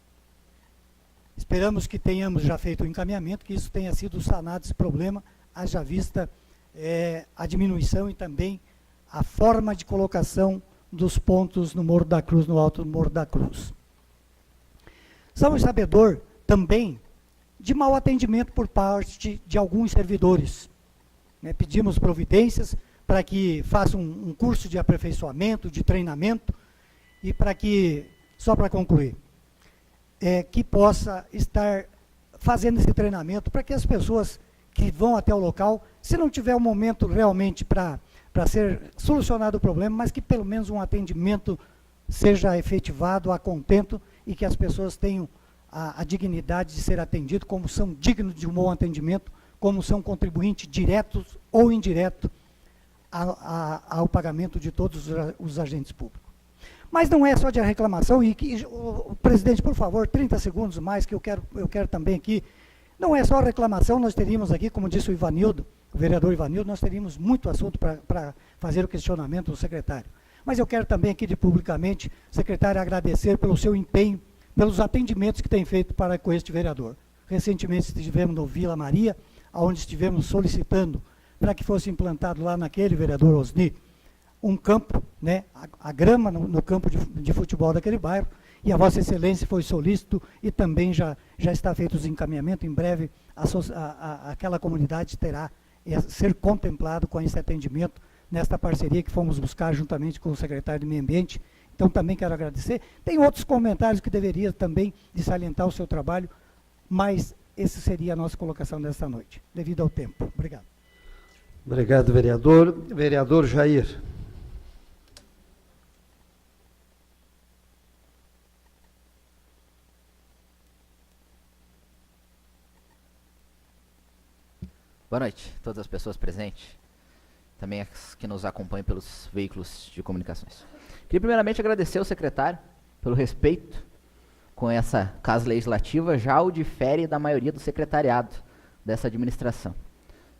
Esperamos que tenhamos já feito o encaminhamento, que isso tenha sido sanado esse problema, haja vista a diminuição e também a forma de colocação dos pontos no Morro da Cruz, no alto do Morro da Cruz. Somos sabedor também de mau atendimento por parte de alguns servidores. Pedimos providências para que façam um curso de aperfeiçoamento, de treinamento, e para que, só para concluir, que possa estar fazendo esse treinamento para que as pessoas que vão até o local, se não tiver um momento realmente para ser solucionado o problema, mas que pelo menos um atendimento seja efetivado a contento e que as pessoas tenham a dignidade de ser atendido, como são dignos de um bom atendimento, como são contribuintes diretos ou indiretos ao pagamento de todos os agentes públicos. Mas não é só de reclamação, o presidente, por favor, 30 segundos mais, que eu quero também aqui. Não é só reclamação, nós teríamos aqui, como disse o Ivanildo, o vereador Ivanildo, nós teríamos muito assunto para fazer o questionamento do secretário. Mas eu quero também aqui, publicamente, secretário, agradecer pelo seu empenho, pelos atendimentos que tem feito com este vereador. Recentemente estivemos no Vila Maria, onde estivemos solicitando para que fosse implantado lá naquele, vereador Osni, um campo, né, a grama no campo de futebol daquele bairro, e a Vossa Excelência foi solícito e também já está feito os encaminhamentos. Em breve, aquela comunidade terá ser contemplado com esse atendimento nesta parceria que fomos buscar juntamente com o secretário de Meio Ambiente. Então, também quero agradecer. Tem outros comentários que deveria também de salientar o seu trabalho, mas essa seria a nossa colocação desta noite, devido ao tempo. Obrigado. Obrigado, vereador. Vereador Jair. Boa noite a todas as pessoas presentes, também as que nos acompanham pelos veículos de comunicações. Queria primeiramente agradecer ao secretário pelo respeito com essa casa legislativa, já o difere da maioria do secretariado dessa administração.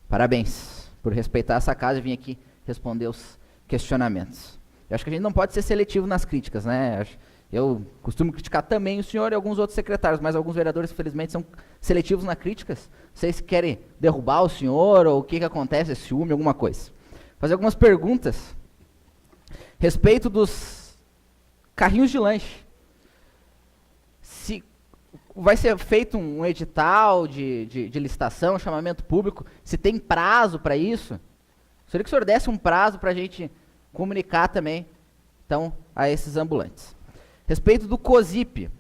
Parabéns por respeitar essa casa e vir aqui responder os questionamentos. Eu acho que a gente não pode ser seletivo nas críticas, né? Eu costumo criticar também o senhor e alguns outros secretários, mas alguns vereadores, infelizmente, são seletivos nas críticas. Vocês querem derrubar o senhor ou o que acontece, ciúme, alguma coisa. Fazer algumas perguntas a respeito dos carrinhos de lanche. Se vai ser feito um edital de licitação, chamamento público, se tem prazo para isso. Gostaria que o senhor desse um prazo para a gente comunicar também, então, a esses ambulantes. Respeito do COSIP,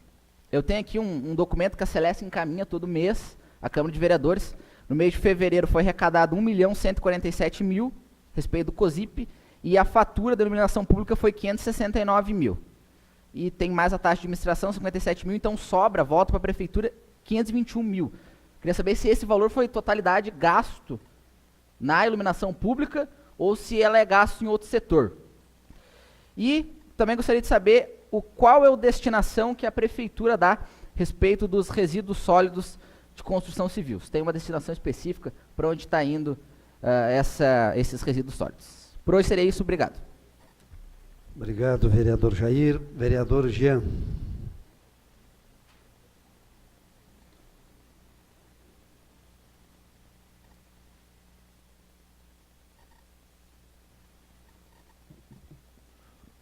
eu tenho aqui um documento que a Celeste encaminha todo mês à Câmara de Vereadores. No mês de fevereiro foi arrecadado 1.147.000, respeito do COSIP, e a fatura da iluminação pública foi 569 mil. E tem mais a taxa de administração, 57 mil, então sobra, volta para a Prefeitura, 521 mil. Queria saber se esse valor foi totalidade gasto na iluminação pública ou se ela é gasto em outro setor. E também gostaria de saber qual é a destinação que a Prefeitura dá a respeito dos resíduos sólidos de construção civil. Se tem uma destinação específica para onde está indo esses resíduos sólidos. Por hoje seria isso, obrigado. Obrigado, vereador Jair. Vereador Jean.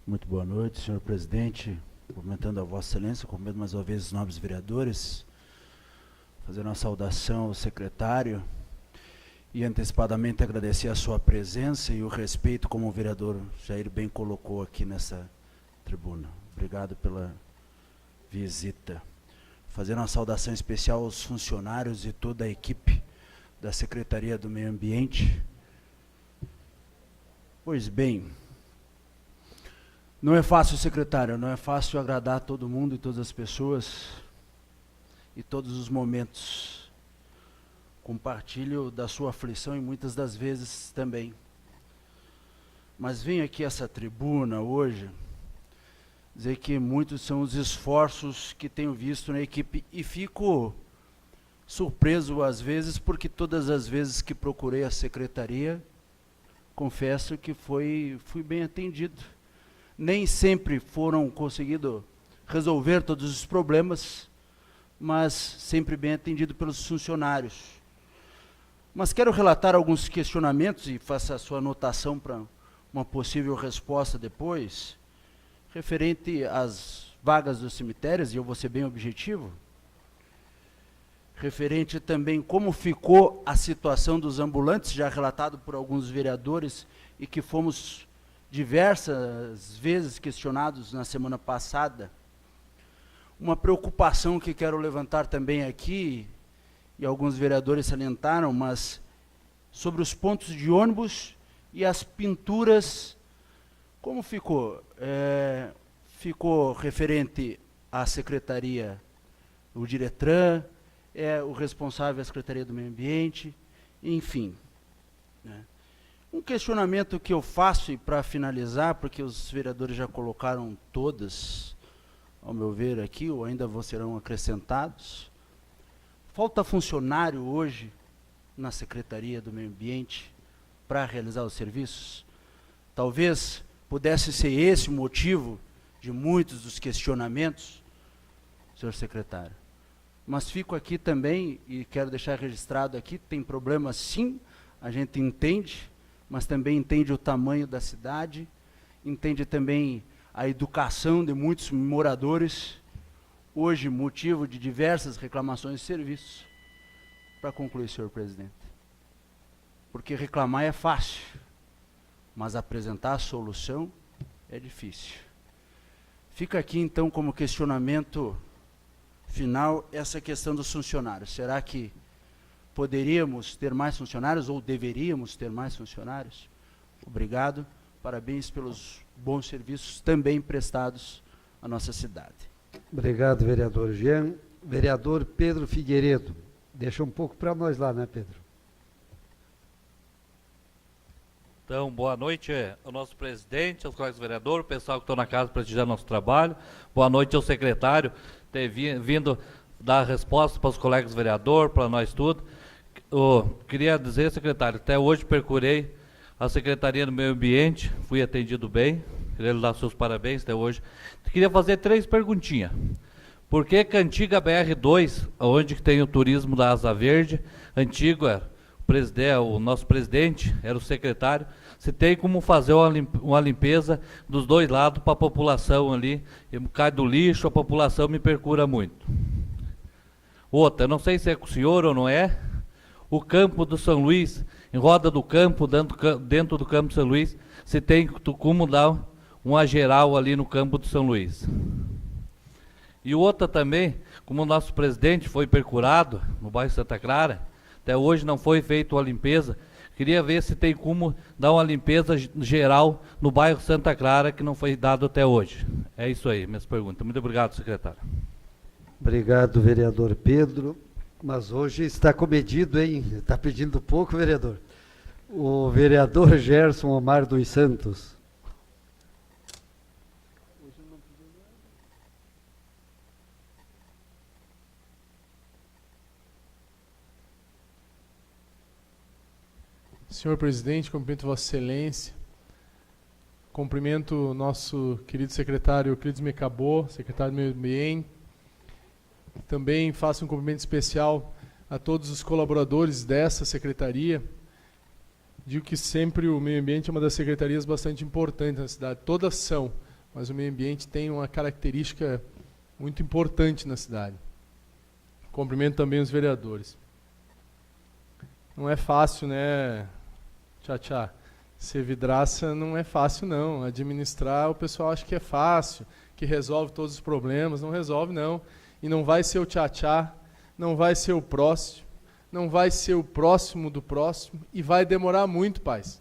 Muito boa noite, senhor presidente. Cumprimentando a Vossa Excelência, cumprimento mais uma vez os nobres vereadores, fazer uma saudação ao secretário e antecipadamente agradecer a sua presença e o respeito, como o vereador Jair bem colocou aqui nessa tribuna. Obrigado pela visita. Fazer uma saudação especial aos funcionários e toda a equipe da Secretaria do Meio Ambiente. Pois bem, não é fácil, secretário, não é fácil agradar todo mundo e todas as pessoas e todos os momentos. Compartilho da sua aflição e muitas das vezes também. Mas venho aqui a essa tribuna hoje dizer que muitos são os esforços que tenho visto na equipe e fico surpreso às vezes porque todas as vezes que procurei a secretaria, confesso que fui bem atendido. Nem sempre foram conseguidos resolver todos os problemas, mas sempre bem atendido pelos funcionários. Mas quero relatar alguns questionamentos e faça a sua anotação para uma possível resposta depois, referente às vagas dos cemitérios, e eu vou ser bem objetivo, referente também como ficou a situação dos ambulantes, já relatado por alguns vereadores e que fomos diversas vezes questionados na semana passada. uma preocupação que quero levantar também aqui, e alguns vereadores salientaram, mas sobre os pontos de ônibus e as pinturas, como ficou? Ficou referente à secretaria, o Diretran, o responsável é a Secretaria do Meio Ambiente, enfim. Né? Um questionamento que eu faço, e para finalizar, porque os vereadores já colocaram todas, ao meu ver aqui, ou ainda serão acrescentados. Falta funcionário hoje na Secretaria do Meio Ambiente para realizar os serviços? Talvez pudesse ser esse o motivo de muitos dos questionamentos, senhor secretário. Mas fico aqui também, e quero deixar registrado aqui, tem problema sim, a gente entende, mas também entende o tamanho da cidade, entende também a educação de muitos moradores, hoje motivo de diversas reclamações de serviços. Para concluir, senhor presidente, porque reclamar é fácil, mas apresentar a solução é difícil. Fica aqui então como questionamento final essa questão dos funcionários. Será que poderíamos ter mais funcionários ou deveríamos ter mais funcionários? Obrigado, parabéns pelos bons serviços também prestados à nossa cidade. Obrigado, vereador Jean. Vereador Pedro Figueiredo. Deixa um pouco para nós lá, né, Pedro? Então, boa noite ao nosso presidente, aos colegas vereadores, o pessoal que estão na casa prestigiando nosso trabalho. Boa noite ao secretário, ter vindo dar resposta para os colegas vereadores, para nós tudo. Queria dizer, secretário, até hoje procurei a Secretaria do Meio Ambiente, fui atendido bem, queria lhe dar seus parabéns até hoje. Queria fazer 3 perguntinhas. Por que que a antiga BR-2, onde tem o turismo da Asa Verde, o nosso presidente, era o secretário, se tem como fazer uma limpeza dos 2 lados para a população ali, cai do lixo, a população me procura muito. Outra, não sei se é com o senhor ou não é, o campo do São Luís, em roda do campo, dentro do campo do São Luís, se tem como dar uma geral ali no campo do São Luís. E outra também, como o nosso presidente foi procurado no bairro Santa Clara, até hoje não foi feita uma limpeza, queria ver se tem como dar uma limpeza geral no bairro Santa Clara, que não foi dado até hoje. É isso aí, minhas perguntas. Muito obrigado, secretário. Obrigado, vereador Pedro. Mas hoje está comedido, hein? Está pedindo pouco, vereador. O vereador Gerson Omar dos Santos. Senhor presidente, cumprimento Vossa Excelência, cumprimento o nosso querido secretário Euclides Mecabô, secretário do Meio Ambiente. Também faço um cumprimento especial a todos os colaboradores dessa secretaria. Digo que sempre o meio ambiente é uma das secretarias bastante importantes na cidade. Todas são, mas o meio ambiente tem uma característica muito importante na cidade. Cumprimento também os vereadores. Não é fácil, né, Tchá? Ser vidraça não é fácil, não. Administrar, o pessoal acha que é fácil, que resolve todos os problemas. Não resolve, não. E não vai ser o Tchá, não vai ser o próximo, não vai ser o próximo do próximo, e vai demorar muito, pais,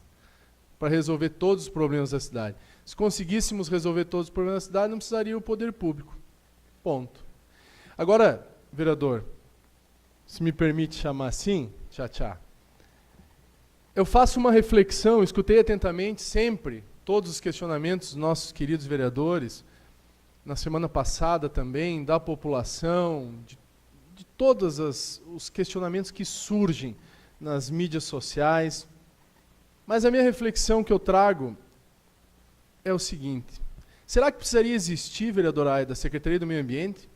para resolver todos os problemas da cidade. Se conseguíssemos resolver todos os problemas da cidade, não precisaria o poder público. Ponto. Agora, vereador, se me permite chamar assim, Tchá, eu faço uma reflexão, escutei atentamente sempre todos os questionamentos dos nossos queridos vereadores, na semana passada também, da população, de todos os questionamentos que surgem nas mídias sociais. Mas a minha reflexão que eu trago é o seguinte: será que precisaria existir, vereador Aida, a Secretaria do Meio Ambiente?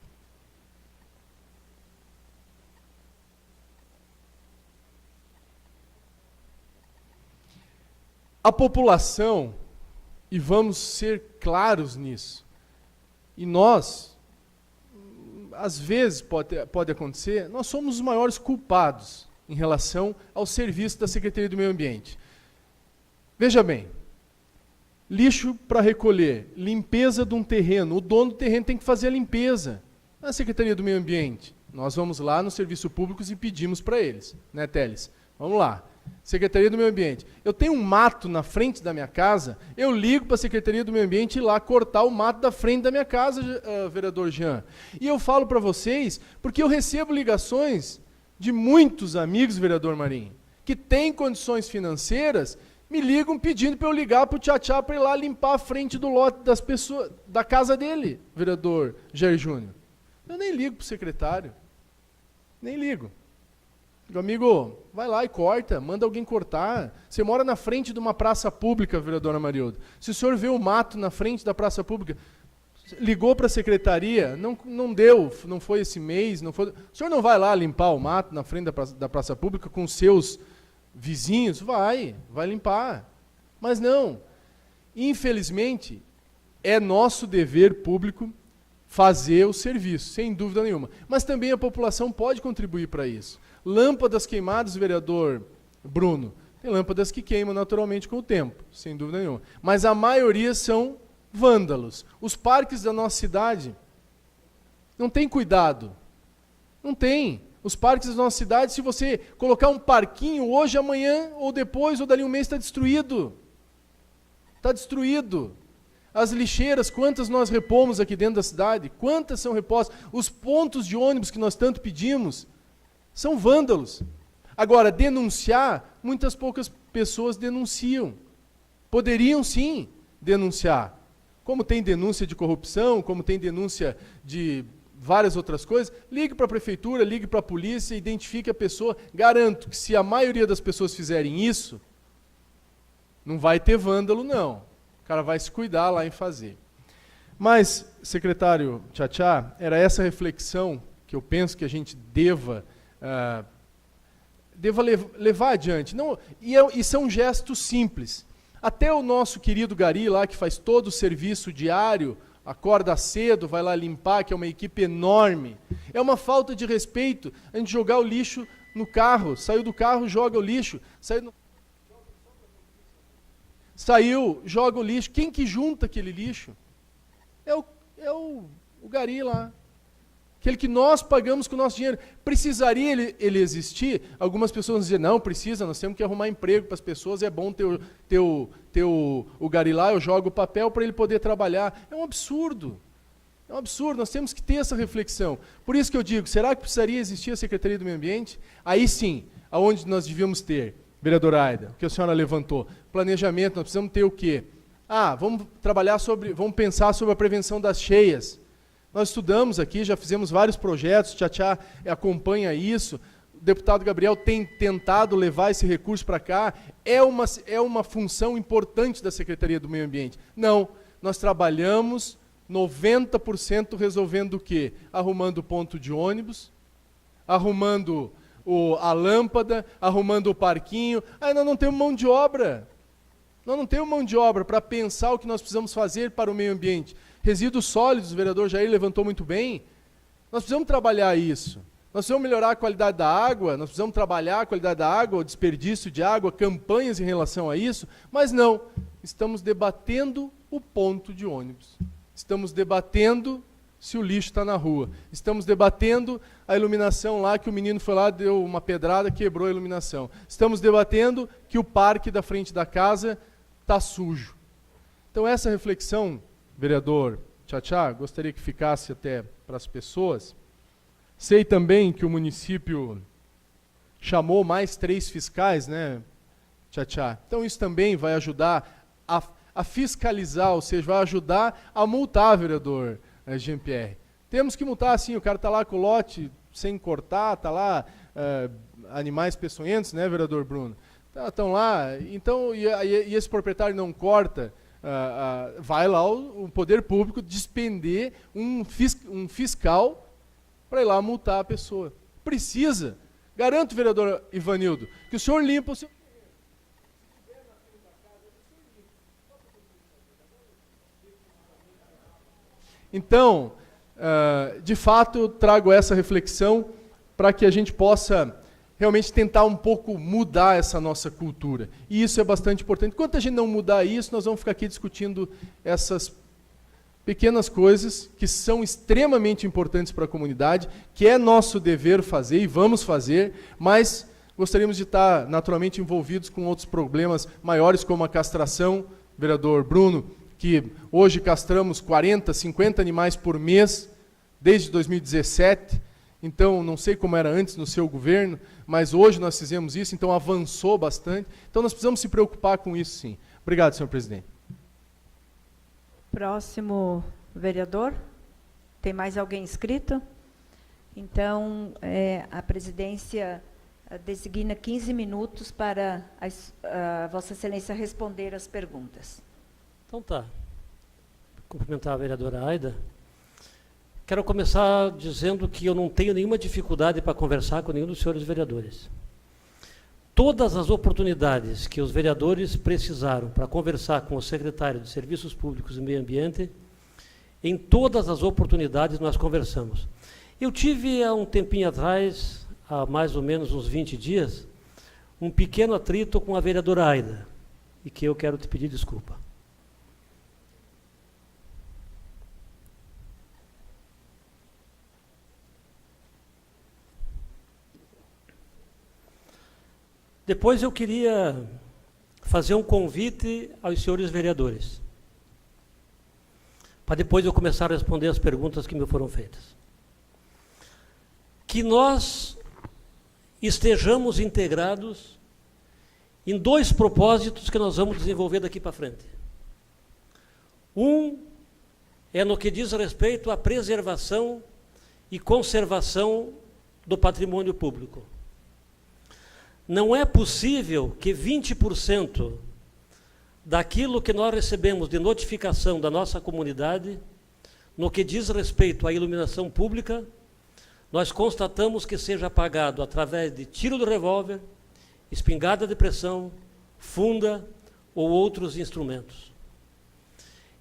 A população, e vamos ser claros nisso, e nós, às vezes pode acontecer, nós somos os maiores culpados em relação ao serviço da Secretaria do Meio Ambiente. Veja bem, lixo para recolher, limpeza de um terreno, o dono do terreno tem que fazer a limpeza. A Secretaria do Meio Ambiente, nós vamos lá no Serviço Público e pedimos para eles, né, Teles? Vamos lá. Secretaria do Meio Ambiente. Eu tenho um mato na frente da minha casa, eu ligo para a Secretaria do Meio Ambiente ir lá cortar o mato da frente da minha casa, vereador Jean. E eu falo para vocês, porque eu recebo ligações de muitos amigos, vereador Marinho, que têm condições financeiras, me ligam pedindo para eu ligar para o Tchatchá para ir lá limpar a frente do lote das pessoas, da casa dele, vereador Jair Júnior. Eu nem ligo para o secretário. Nem ligo. Digo, amigo, vai lá e corta, manda alguém cortar. Você mora na frente de uma praça pública, vereadora Marilda. Se o senhor vê o mato na frente da praça pública, ligou para a secretaria, não deu, não foi esse mês, não foi. O senhor não vai lá limpar o mato na frente da praça pública com os seus vizinhos? Vai limpar. Mas não. Infelizmente, é nosso dever público fazer o serviço, sem dúvida nenhuma. Mas também a população pode contribuir para isso. Lâmpadas queimadas, vereador Bruno, tem lâmpadas que queimam naturalmente com o tempo, sem dúvida nenhuma. Mas a maioria são vândalos. Os parques da nossa cidade não tem cuidado. Não tem. Os parques da nossa cidade, se você colocar um parquinho hoje, amanhã, ou depois, ou dali um mês, está destruído. Está destruído. As lixeiras, quantas nós repomos aqui dentro da cidade? Quantas são repostas? Os pontos de ônibus que nós tanto pedimos são vândalos. Agora, denunciar, muitas poucas pessoas denunciam. Poderiam sim denunciar. Como tem denúncia de corrupção, como tem denúncia de várias outras coisas, ligue para a prefeitura, ligue para a polícia, identifique a pessoa. Garanto que se a maioria das pessoas fizerem isso, não vai ter vândalo, não. O cara vai se cuidar lá em fazer. Mas, secretário Tchatchá, era essa reflexão que eu penso que a gente deva levar adiante. Não, e são gestos simples. Até o nosso querido Gari lá, que faz todo o serviço diário, acorda cedo, vai lá limpar, que é uma equipe enorme. É uma falta de respeito a gente jogar o lixo no carro. Saiu do carro, joga o lixo. Saiu, joga o lixo. Quem que junta aquele lixo? É o Gari lá. Aquele que nós pagamos com o nosso dinheiro. Precisaria ele existir? Algumas pessoas vão dizer, não, precisa, nós temos que arrumar emprego para as pessoas, é bom ter o Gari lá, eu jogo o papel para ele poder trabalhar. É um absurdo. É um absurdo, nós temos que ter essa reflexão. Por isso que eu digo, será que precisaria existir a Secretaria do Meio Ambiente? Aí sim, aonde nós devíamos ter, vereadora Aida, o que a senhora levantou, planejamento, nós precisamos ter o quê? Vamos pensar sobre a prevenção das cheias. Nós estudamos aqui, já fizemos vários projetos, o Tchatchá acompanha isso, o deputado Gabriel tem tentado levar esse recurso para cá, é uma função importante da Secretaria do Meio Ambiente. Não, nós trabalhamos 90% resolvendo o quê? Arrumando o ponto de ônibus, arrumando a lâmpada, arrumando o parquinho. Nós não temos mão de obra. Nós não temos mão de obra para pensar o que nós precisamos fazer para o meio ambiente. Resíduos sólidos, o vereador Jair levantou muito bem. Nós precisamos trabalhar isso. Nós precisamos melhorar a qualidade da água, nós precisamos trabalhar a qualidade da água, o desperdício de água, campanhas em relação a isso, mas não. Estamos debatendo o ponto de ônibus. Estamos debatendo se o lixo está na rua. Estamos debatendo a iluminação lá, que o menino foi lá, deu uma pedrada, quebrou a iluminação. Estamos debatendo que o parque da frente da casa está sujo. Então essa reflexão, vereador Tchatchá, gostaria que ficasse até para as pessoas. Sei também que o município chamou mais 3 fiscais, né, Tchatchá? Então isso também vai ajudar a fiscalizar, ou seja, vai ajudar a multar, vereador Jean-Pierre. Temos que multar, sim, o cara está lá com o lote sem cortar, está lá animais peçonhentos, né, vereador Bruno? Estão lá, então, e esse proprietário não corta, vai lá o poder público despender um fiscal para ir lá multar a pessoa. Precisa. Garanto, vereador Ivanildo, que o senhor limpa o seu... Então, de fato, eu trago essa reflexão para que a gente possa realmente tentar um pouco mudar essa nossa cultura. E isso é bastante importante. Enquanto a gente não mudar isso, nós vamos ficar aqui discutindo essas pequenas coisas que são extremamente importantes para a comunidade, que é nosso dever fazer e vamos fazer, mas gostaríamos de estar naturalmente envolvidos com outros problemas maiores, como a castração, vereador Bruno, que hoje castramos 40, 50 animais por mês, desde 2017, então não sei como era antes no seu governo, mas hoje nós fizemos isso, então avançou bastante, então nós precisamos se preocupar com isso sim. Obrigado, senhor presidente. Próximo vereador. Tem mais alguém inscrito? Então, a presidência designa 15 minutos para a Vossa Excelência responder as perguntas. Então tá. Cumprimentar a vereadora Aida. Quero começar dizendo que eu não tenho nenhuma dificuldade para conversar com nenhum dos senhores vereadores. Todas as oportunidades que os vereadores precisaram para conversar com o secretário de Serviços Públicos e Meio Ambiente, em todas as oportunidades nós conversamos. Eu tive há um tempinho atrás, há mais ou menos uns 20 dias, um pequeno atrito com a vereadora Aida, e que eu quero te pedir desculpa. Depois eu queria fazer um convite aos senhores vereadores, para depois eu começar a responder as perguntas que me foram feitas. Que nós estejamos integrados em dois propósitos que nós vamos desenvolver daqui para frente. Um é no que diz respeito à preservação e conservação do patrimônio público. Não é possível que 20% daquilo que nós recebemos de notificação da nossa comunidade, no que diz respeito à iluminação pública, nós constatamos que seja pagado através de tiro do revólver, espingarda de pressão, funda ou outros instrumentos.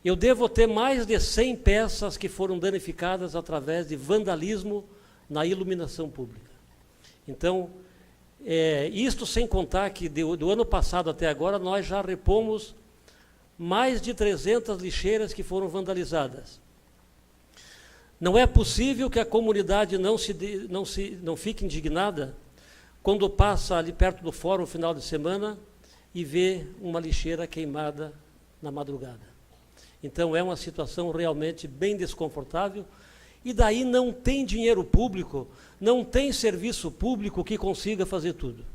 Eu devo ter mais de 100 peças que foram danificadas através de vandalismo na iluminação pública. Então, isto sem contar que do ano passado até agora nós já repomos mais de 300 lixeiras que foram vandalizadas. Não é possível que a comunidade não fique indignada quando passa ali perto do fórum no final de semana e vê uma lixeira queimada na madrugada. Então é uma situação realmente bem desconfortável. E daí não tem dinheiro público, não tem serviço público que consiga fazer tudo.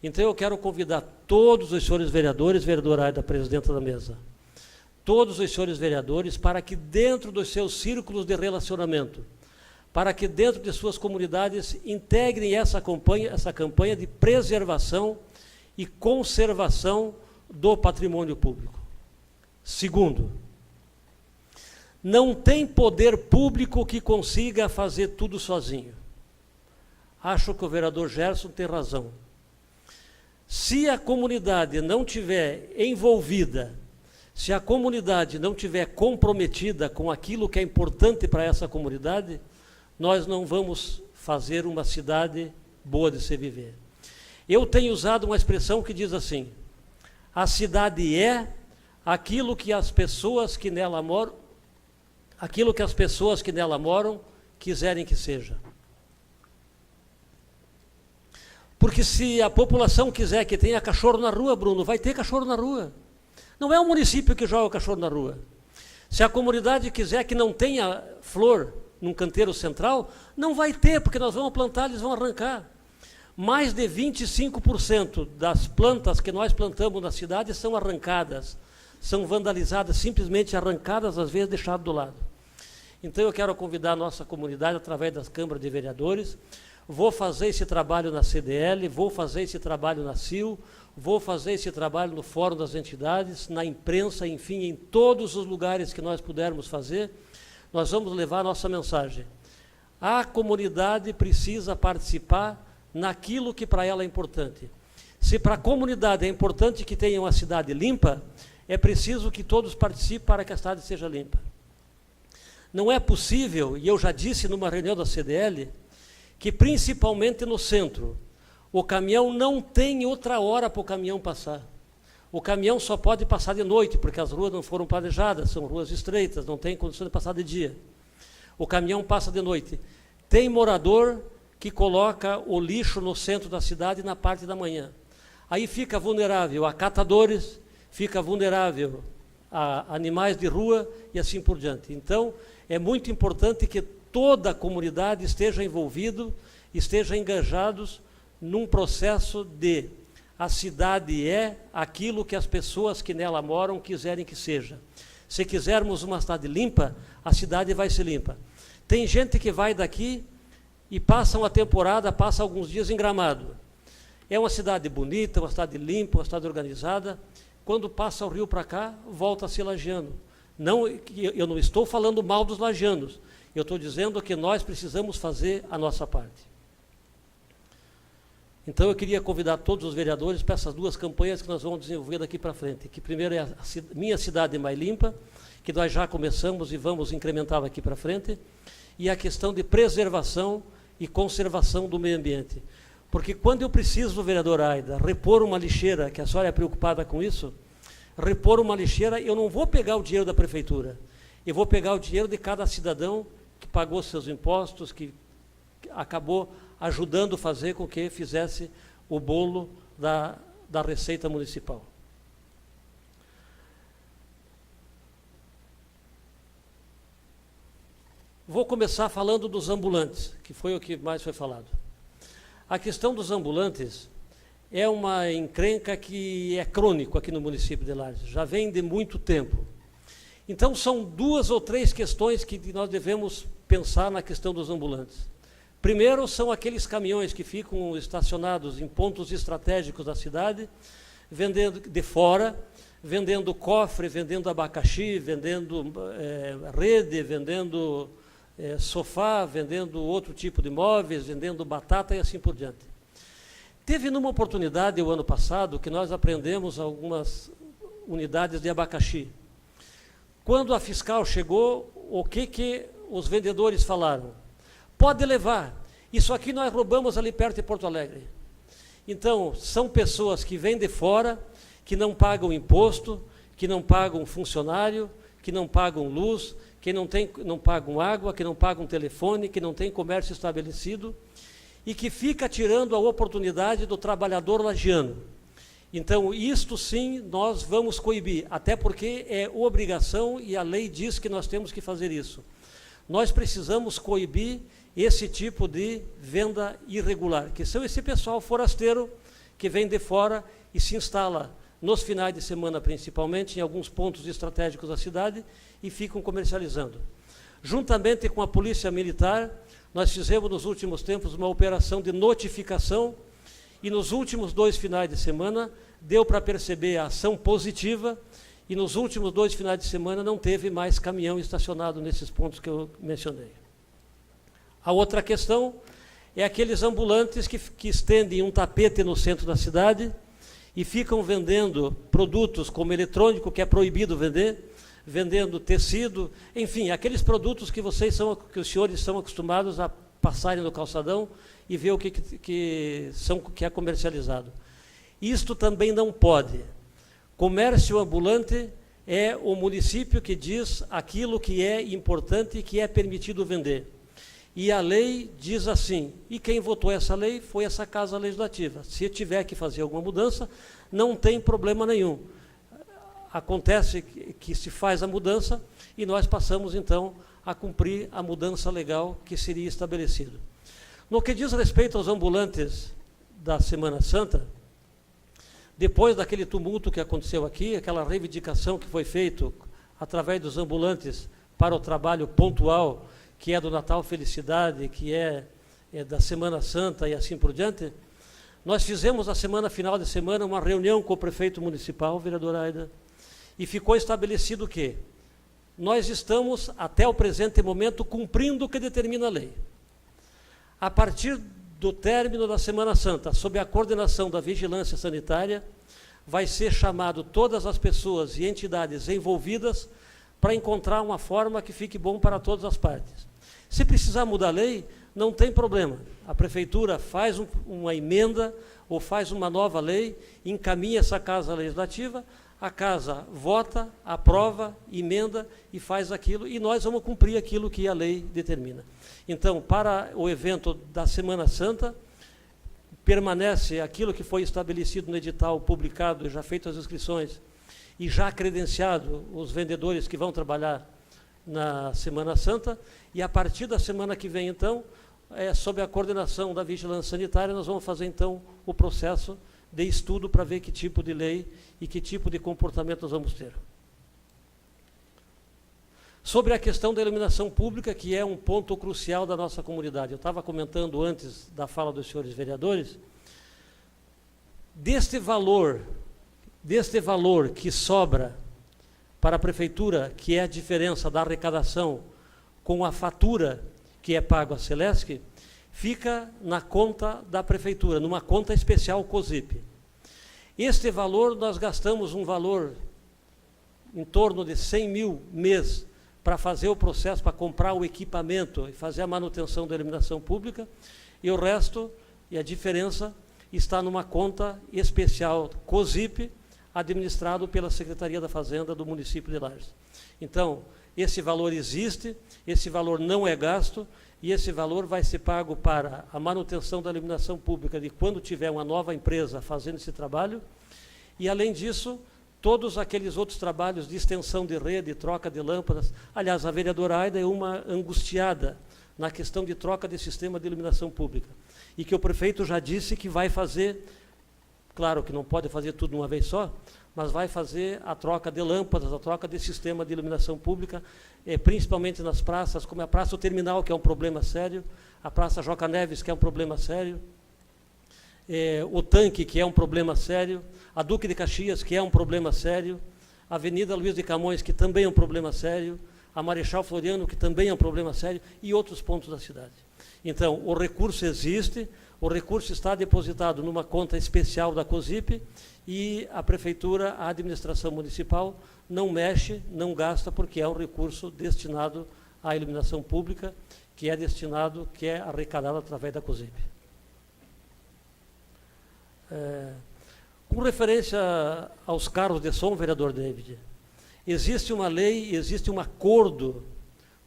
Então eu quero convidar todos os senhores vereadores, vereadora Aida, presidenta da mesa, todos os senhores vereadores, para que dentro dos seus círculos de relacionamento, para que dentro de suas comunidades integrem essa campanha de preservação e conservação do patrimônio público. Segundo, não tem poder público que consiga fazer tudo sozinho. Acho que o vereador Gerson tem razão. Se a comunidade não tiver envolvida, se a comunidade não tiver comprometida com aquilo que é importante para essa comunidade, nós não vamos fazer uma cidade boa de se viver. Eu tenho usado uma expressão que diz assim: a cidade é aquilo que as pessoas que nela moram quiserem que seja. Porque se a população quiser que tenha cachorro na rua, Bruno, vai ter cachorro na rua. Não é o município que joga o cachorro na rua. Se a comunidade quiser que não tenha flor num canteiro central, não vai ter, porque nós vamos plantar, eles vão arrancar. Mais de 25% das plantas que nós plantamos na cidade são arrancadas, são vandalizadas, simplesmente arrancadas, às vezes deixadas do lado. Então eu quero convidar a nossa comunidade, através das câmaras de vereadores, vou fazer esse trabalho na CDL, vou fazer esse trabalho na CIL, vou fazer esse trabalho no Fórum das Entidades, na imprensa, enfim, em todos os lugares que nós pudermos fazer, nós vamos levar a nossa mensagem. A comunidade precisa participar naquilo que para ela é importante. Se para a comunidade é importante que tenha uma cidade limpa, é preciso que todos participem para que a cidade seja limpa. Não é possível, e eu já disse numa reunião da CDL, que principalmente no centro, o caminhão não tem outra hora para o caminhão passar. O caminhão só pode passar de noite, porque as ruas não foram planejadas, são ruas estreitas, não tem condição de passar de dia. O caminhão passa de noite. Tem morador que coloca o lixo no centro da cidade na parte da manhã. Aí fica vulnerável a catadores, fica vulnerável a animais de rua e assim por diante. Então, é muito importante que toda a comunidade esteja envolvida, esteja engajados num processo de a cidade é aquilo que as pessoas que nela moram quiserem que seja. Se quisermos uma cidade limpa, a cidade vai ser limpa. Tem gente que vai daqui e passa uma temporada, passa alguns dias em Gramado. É uma cidade bonita, uma cidade limpa, uma cidade organizada. Quando passa o rio para cá, volta a ser lagiano. Não, eu não estou falando mal dos lagianos. Eu estou dizendo que nós precisamos fazer a nossa parte. Então, eu queria convidar todos os vereadores para essas duas campanhas que nós vamos desenvolver daqui para frente. Que primeiro é a Minha Cidade Mais Limpa, que nós já começamos e vamos incrementar daqui para frente, e a questão de preservação e conservação do meio ambiente. Porque quando eu preciso, vereador Aida, repor uma lixeira, que a senhora é preocupada com isso, repor uma lixeira, eu não vou pegar o dinheiro da prefeitura, eu vou pegar o dinheiro de cada cidadão que pagou seus impostos, que acabou ajudando a fazer com que fizesse o bolo da Receita Municipal. Vou começar falando dos ambulantes, que foi o que mais foi falado. A questão dos ambulantes é uma encrenca que é crônico aqui no município de Lages, já vem de muito tempo. Então, são 2 ou 3 questões que nós devemos pensar na questão dos ambulantes. Primeiro, são aqueles caminhões que ficam estacionados em pontos estratégicos da cidade, vendendo de fora, vendendo cofre, vendendo abacaxi, vendendo rede, vendendo sofá, vendendo outro tipo de móveis, vendendo batata e assim por diante. Teve numa oportunidade, o ano passado, que nós aprendemos algumas unidades de abacaxi. Quando a fiscal chegou, o que os vendedores falaram? Pode levar, isso aqui nós roubamos ali perto de Porto Alegre. Então, são pessoas que vêm de fora, que não pagam imposto, que não pagam funcionário, que não pagam luz, que não pagam água, que não pagam telefone, que não tem comércio estabelecido e que fica tirando a oportunidade do trabalhador lagiano. Então, isto sim, nós vamos coibir, até porque é obrigação e a lei diz que nós temos que fazer isso. Nós precisamos coibir esse tipo de venda irregular, que são esse pessoal forasteiro que vem de fora e se instala nos finais de semana, principalmente, em alguns pontos estratégicos da cidade e ficam comercializando. Juntamente com a Polícia Militar, nós fizemos nos últimos tempos uma operação de notificação e nos últimos 2 finais de semana deu para perceber a ação positiva e nos últimos 2 finais de semana não teve mais caminhão estacionado nesses pontos que eu mencionei. A outra questão é aqueles ambulantes que estendem um tapete no centro da cidade e ficam vendendo produtos como eletrônico, que é proibido vender, vendendo tecido, enfim, aqueles produtos que os senhores são acostumados a passarem no calçadão e ver o que é comercializado. Isto também não pode. Comércio ambulante é o município que diz aquilo que é importante e que é permitido vender. E a lei diz assim, e quem votou essa lei foi essa Casa Legislativa. Se tiver que fazer alguma mudança, não tem problema nenhum. Acontece que se faz a mudança e nós passamos, então, a cumprir a mudança legal que seria estabelecido. No que diz respeito aos ambulantes da Semana Santa, depois daquele tumulto que aconteceu aqui, aquela reivindicação que foi feita através dos ambulantes para o trabalho pontual, que é do Natal Felicidade, que é da Semana Santa e assim por diante, nós fizemos na final de semana uma reunião com o prefeito municipal, vereador Aida, e ficou estabelecido que nós estamos, até o presente momento, cumprindo o que determina a lei. A partir do término da Semana Santa, sob a coordenação da Vigilância Sanitária, vai ser chamado todas as pessoas e entidades envolvidas para encontrar uma forma que fique bom para todas as partes. Se precisar mudar a lei, não tem problema. A prefeitura faz uma emenda ou faz uma nova lei, encaminha essa casa legislativa, a casa vota, aprova, emenda e faz aquilo, e nós vamos cumprir aquilo que a lei determina. Então, para o evento da Semana Santa, permanece aquilo que foi estabelecido no edital publicado, já feito as inscrições, e já credenciado os vendedores que vão trabalhar na Semana Santa, e a partir da semana que vem, então, sob a coordenação da Vigilância Sanitária, nós vamos fazer, então, o processo de estudo para ver que tipo de lei e que tipo de comportamento nós vamos ter. Sobre a questão da iluminação pública, que é um ponto crucial da nossa comunidade. Eu estava comentando antes da fala dos senhores vereadores, deste valor que sobra para a prefeitura, que é a diferença da arrecadação com a fatura que é pago à Celesc, fica na conta da prefeitura, numa conta especial COSIP. Este valor, nós gastamos um valor em torno de 100 mil mês para fazer o processo, para comprar o equipamento e fazer a manutenção da iluminação pública, e o resto, e a diferença, está numa conta especial COSIP, administrado pela Secretaria da Fazenda do município de Lages. Então, esse valor existe, esse valor não é gasto, e esse valor vai ser pago para a manutenção da iluminação pública de quando tiver uma nova empresa fazendo esse trabalho, e além disso, todos aqueles outros trabalhos de extensão de rede, troca de lâmpadas. Aliás, a vereadora Aida é uma angustiada na questão de troca de sistema de iluminação pública, e que o prefeito já disse que vai fazer, claro que não pode fazer tudo de uma vez só, mas vai fazer a troca de lâmpadas, a troca de sistema de iluminação pública, principalmente nas praças, como a Praça Terminal, que é um problema sério, a Praça Joca Neves, que é um problema sério, o Tanque, que é um problema sério, a Duque de Caxias, que é um problema sério, a Avenida Luiz de Camões, que também é um problema sério, a Marechal Floriano, que também é um problema sério, e outros pontos da cidade. Então, o recurso existe, o recurso está depositado numa conta especial da COSIP, e a prefeitura, a administração municipal, não mexe, não gasta, porque é um recurso destinado à iluminação pública, que é arrecadado através da COSIP. Com referência aos carros de som, vereador David, existe uma lei, existe um acordo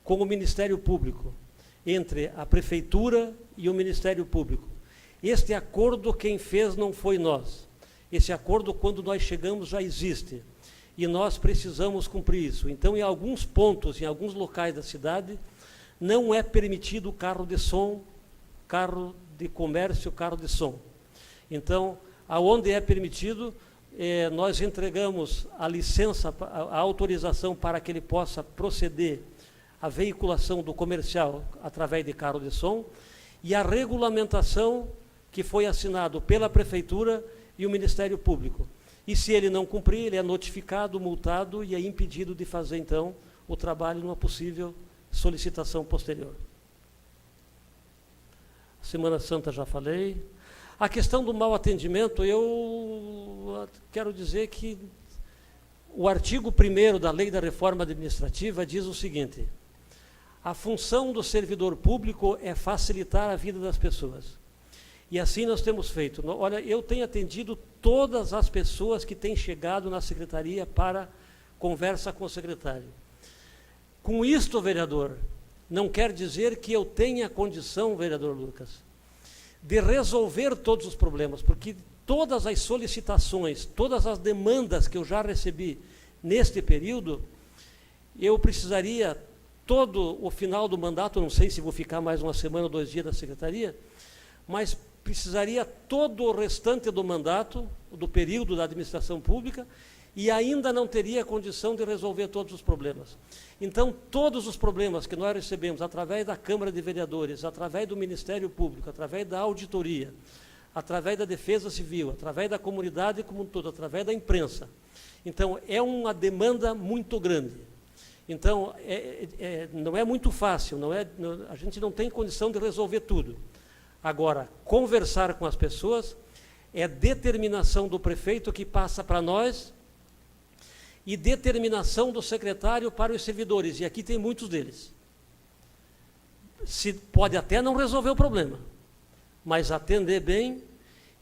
com o Ministério Público, entre a prefeitura e o Ministério Público. Este acordo quem fez não foi nós. Esse acordo, quando nós chegamos, já existe. E nós precisamos cumprir isso. Então, em alguns pontos, em alguns locais da cidade, não é permitido carro de som, carro de comércio, carro de som. Então, aonde é permitido, nós entregamos a licença, a autorização para que ele possa proceder à veiculação do comercial através de carro de som, e a regulamentação que foi assinado pela Prefeitura e o Ministério Público. E se ele não cumprir, ele é notificado, multado e é impedido de fazer, então, o trabalho numa possível solicitação posterior. Semana Santa já falei. A questão do mau atendimento, eu quero dizer que o artigo 1º da Lei da Reforma Administrativa diz o seguinte: a função do servidor público é facilitar a vida das pessoas. E assim nós temos feito. Olha, eu tenho atendido todas as pessoas que têm chegado na secretaria para conversa com o secretário. Com isto, vereador, não quer dizer que eu tenha condição, vereador Lucas, de resolver todos os problemas, porque todas as solicitações, todas as demandas que eu já recebi neste período, eu precisaria, todo o final do mandato, não sei se vou ficar mais uma semana ou 2 dias na secretaria, mas precisaria todo o restante do mandato, do período da administração pública, e ainda não teria condição de resolver todos os problemas. Então, todos os problemas que nós recebemos através da Câmara de Vereadores, através do Ministério Público, através da auditoria, através da Defesa Civil, através da comunidade como um todo, através da imprensa. Então, é uma demanda muito grande. Então, não é muito fácil, a gente não tem condição de resolver tudo. Agora, conversar com as pessoas é determinação do prefeito que passa para nós e determinação do secretário para os servidores, e aqui tem muitos deles. pode até não resolver o problema, mas atender bem.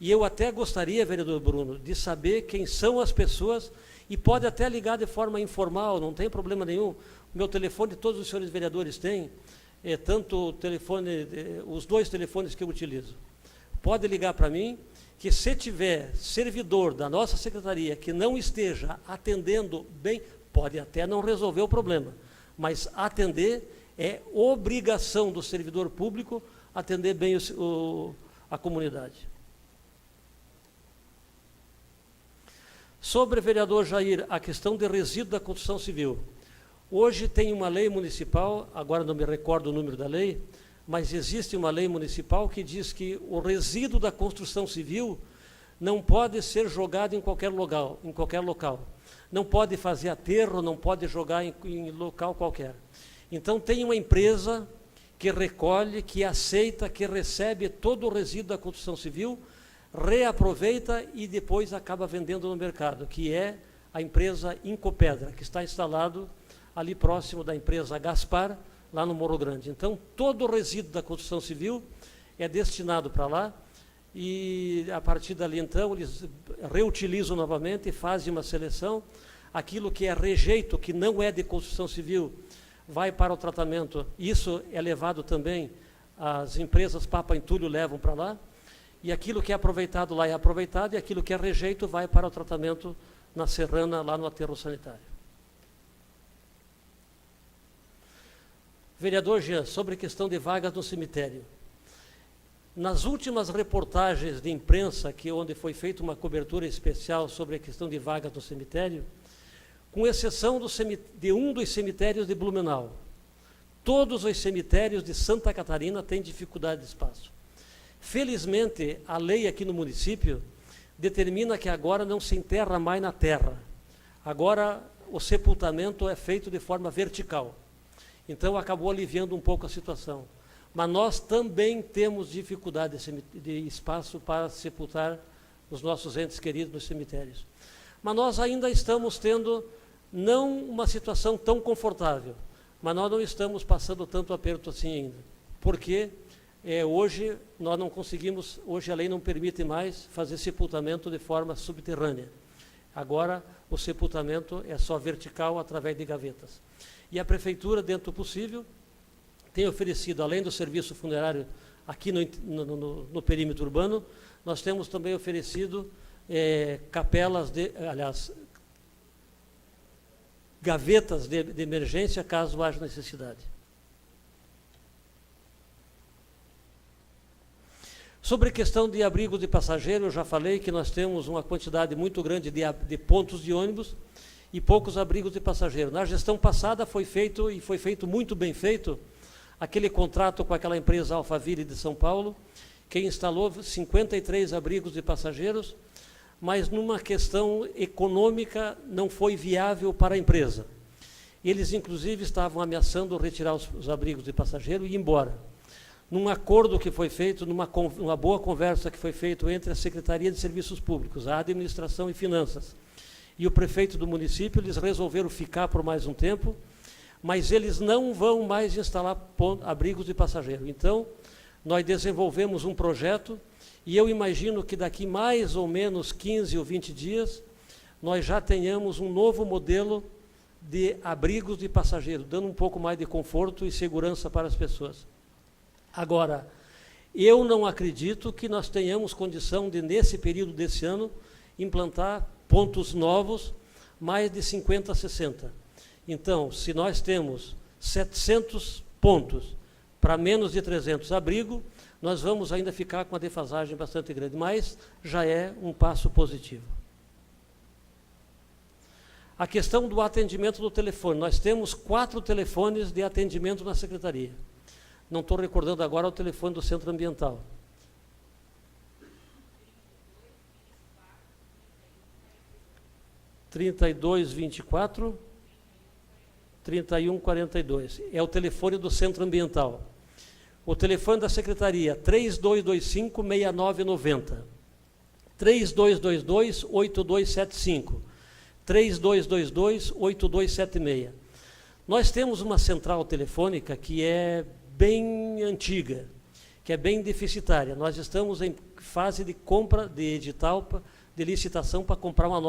E eu até gostaria, vereador Bruno, de saber quem são as pessoas, e pode até ligar de forma informal, não tem problema nenhum. O meu telefone, todos os senhores vereadores têm, tanto o telefone, os 2 telefones que eu utilizo. Pode ligar para mim, que se tiver servidor da nossa secretaria que não esteja atendendo bem, pode até não resolver o problema, mas atender é obrigação do servidor público atender bem a comunidade. Sobre, vereador Jair, a questão de resíduo da construção civil. Hoje tem uma lei municipal, agora não me recordo o número da lei, mas existe uma lei municipal que diz que o resíduo da construção civil não pode ser jogado em qualquer local. Não pode fazer aterro, não pode jogar em local qualquer. Então tem uma empresa que recolhe, que aceita, que recebe todo o resíduo da construção civil, reaproveita e depois acaba vendendo no mercado, que é a empresa Incopedra, que está instalado ali próximo da empresa Gaspar, lá no Morro Grande. Então, todo o resíduo da construção civil é destinado para lá, e a partir dali, então, eles reutilizam novamente, fazem uma seleção. Aquilo que é rejeito, que não é de construção civil, vai para o tratamento. Isso é levado também, as empresas Papa Entulho levam para lá, e aquilo que é aproveitado lá é aproveitado, e aquilo que é rejeito vai para o tratamento na Serrana, lá no aterro sanitário. Vereador Jean, sobre a questão de vagas no cemitério. Nas últimas reportagens de imprensa, onde foi feita uma cobertura especial sobre a questão de vagas no cemitério, com exceção de um dos cemitérios de Blumenau, todos os cemitérios de Santa Catarina têm dificuldade de espaço. Felizmente, a lei aqui no município determina que agora não se enterra mais na terra. Agora, o sepultamento é feito de forma vertical. Então, acabou aliviando um pouco a situação. Mas nós também temos dificuldade de espaço para sepultar os nossos entes queridos nos cemitérios. Mas nós ainda estamos tendo, não uma situação tão confortável, mas nós não estamos passando tanto aperto assim ainda. Porque hoje nós não conseguimos, hoje a lei não permite mais fazer sepultamento de forma subterrânea. Agora o sepultamento é só vertical através de gavetas. E a prefeitura, dentro do possível, tem oferecido, além do serviço funerário aqui no perímetro urbano, nós temos também oferecido capelas, gavetas de emergência, caso haja necessidade. Sobre a questão de abrigos de passageiro, eu já falei que nós temos uma quantidade muito grande de pontos de ônibus e poucos abrigos de passageiro. Na gestão passada foi feito, e foi feito muito bem feito, aquele contrato com aquela empresa Alphaville de São Paulo, que instalou 53 abrigos de passageiros, mas numa questão econômica não foi viável para a empresa. Eles, inclusive, estavam ameaçando retirar os abrigos de passageiro e ir embora. Num acordo que foi feito, numa boa conversa que foi feita entre a Secretaria de Serviços Públicos, a Administração e Finanças, e o prefeito do município, eles resolveram ficar por mais um tempo, mas eles não vão mais instalar abrigos de passageiro. Então, nós desenvolvemos um projeto, e eu imagino que daqui mais ou menos 15 ou 20 dias, nós já tenhamos um novo modelo de abrigos de passageiro, dando um pouco mais de conforto e segurança para as pessoas. Agora, eu não acredito que nós tenhamos condição de, nesse período desse ano, implantar pontos novos, mais de 50 a 60. Então, se nós temos 700 pontos para menos de 300 abrigos, nós vamos ainda ficar com uma defasagem bastante grande, mas já é um passo positivo. A questão do atendimento do telefone. Nós temos 4 telefones de atendimento na Secretaria. Não estou recordando agora o telefone do Centro Ambiental. (3224) 3142. É o telefone do Centro Ambiental. O telefone da Secretaria, 3225-6990. 3222-8275. 3222-8276. Nós temos uma central telefônica que é bem antiga, que é bem deficitária. Nós estamos em fase de compra de edital, de licitação para comprar uma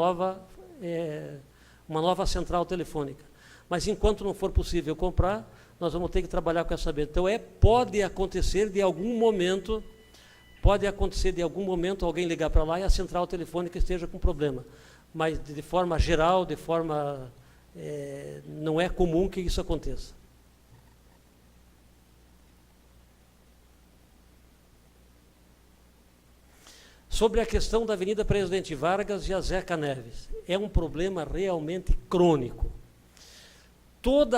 nova central telefônica. Mas enquanto não for possível comprar, nós vamos ter que trabalhar com essa beta. Então, pode acontecer de algum momento alguém ligar para lá e a central telefônica esteja com problema. Mas, de forma geral, não é comum que isso aconteça. Sobre a questão da Avenida Presidente Vargas e a Zeca Neves, é um problema realmente crônico. Todo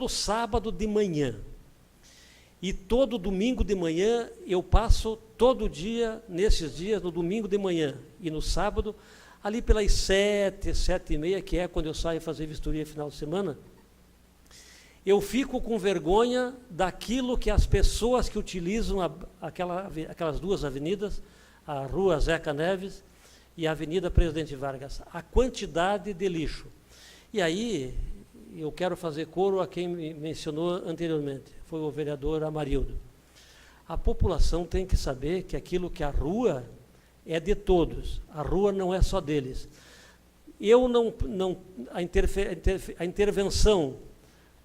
sábado de manhã e todo domingo de manhã, eu passo todo dia, nesses dias, no domingo de manhã e no sábado, ali pelas 7, 7h30, que é quando eu saio fazer vistoria final de semana, eu fico com vergonha daquilo que as pessoas que utilizam aquelas duas avenidas, a Rua Zeca Neves e a Avenida Presidente Vargas, a quantidade de lixo. E aí, eu quero fazer coro a quem me mencionou anteriormente, foi o vereador Amarildo. A população tem que saber que aquilo que a rua é de todos, a rua não é só deles. A intervenção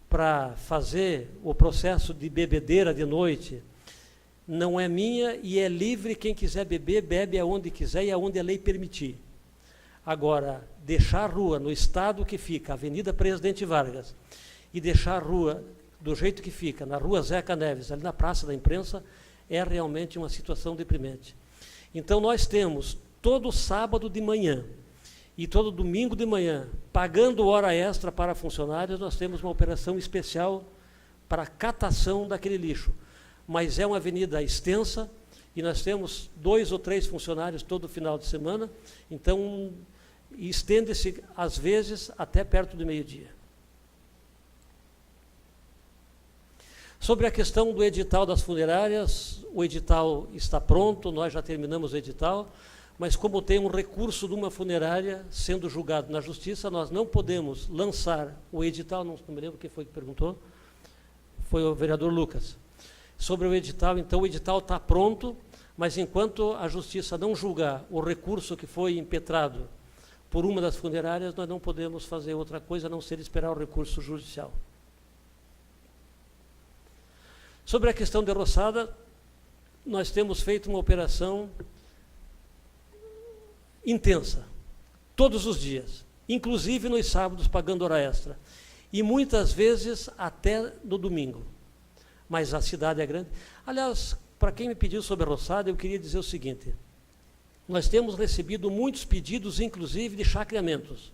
para fazer o processo de bebedeira de noite não é minha e é livre, quem quiser beber, bebe aonde quiser e aonde a lei permitir. Agora, deixar a rua no estado que fica, Avenida Presidente Vargas, e deixar a rua do jeito que fica, na Rua Zeca Neves, ali na Praça da Imprensa, é realmente uma situação deprimente. Então, nós temos todo sábado de manhã e todo domingo de manhã, pagando hora extra para funcionários, nós temos uma operação especial para a catação daquele lixo. Mas é uma avenida extensa e nós temos 2 ou 3 funcionários todo final de semana, então estende-se, às vezes, até perto do meio-dia. Sobre a questão do edital das funerárias, o edital está pronto, nós já terminamos o edital, mas como tem um recurso de uma funerária sendo julgado na justiça, nós não podemos lançar o edital, não me lembro quem foi que perguntou, foi o vereador Lucas. Sobre o edital, então o edital está pronto, mas enquanto a justiça não julgar o recurso que foi impetrado por uma das funerárias, nós não podemos fazer outra coisa a não ser esperar o recurso judicial. Sobre a questão de roçada, nós temos feito uma operação intensa, todos os dias, inclusive nos sábados, pagando hora extra, e muitas vezes até no domingo. Mas a cidade é grande. Aliás, para quem me pediu sobre a roçada, eu queria dizer o seguinte: nós temos recebido muitos pedidos, inclusive, de chacreamentos.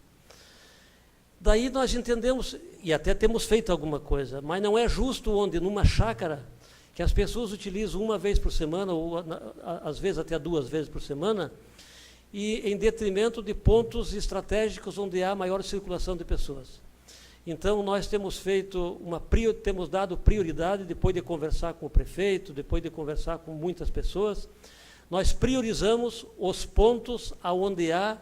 Daí nós entendemos, e até temos feito alguma coisa, mas não é justo onde, numa chácara, que as pessoas utilizam uma vez por semana, ou às vezes até 2 vezes por semana, e em detrimento de pontos estratégicos onde há maior circulação de pessoas. Então, nós temos temos dado prioridade, depois de conversar com o prefeito, depois de conversar com muitas pessoas, nós priorizamos os pontos onde há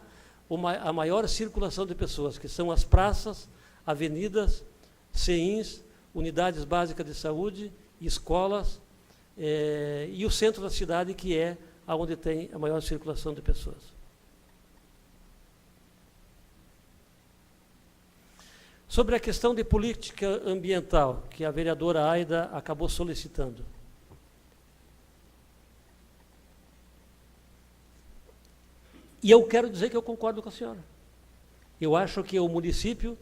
a maior circulação de pessoas, que são as praças, avenidas, CEINs, unidades básicas de saúde, escolas e o centro da cidade, que é onde tem a maior circulação de pessoas. Sobre a questão de política ambiental, que a vereadora Aida acabou solicitando. E eu quero dizer que eu concordo com a senhora. Eu acho que o município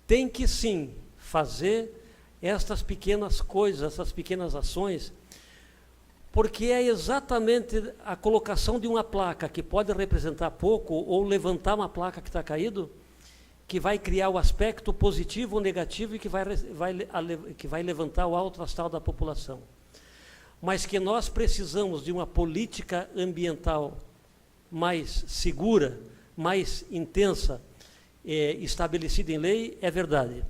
tem que, sim, fazer estas pequenas coisas, essas pequenas ações, porque é exatamente a colocação de uma placa que pode representar pouco ou levantar uma placa que está caído, que vai criar o aspecto positivo ou negativo e que vai levantar o alto astral da população. Mas que nós precisamos de uma política ambiental mais segura, mais intensa, estabelecida em lei, é verdade.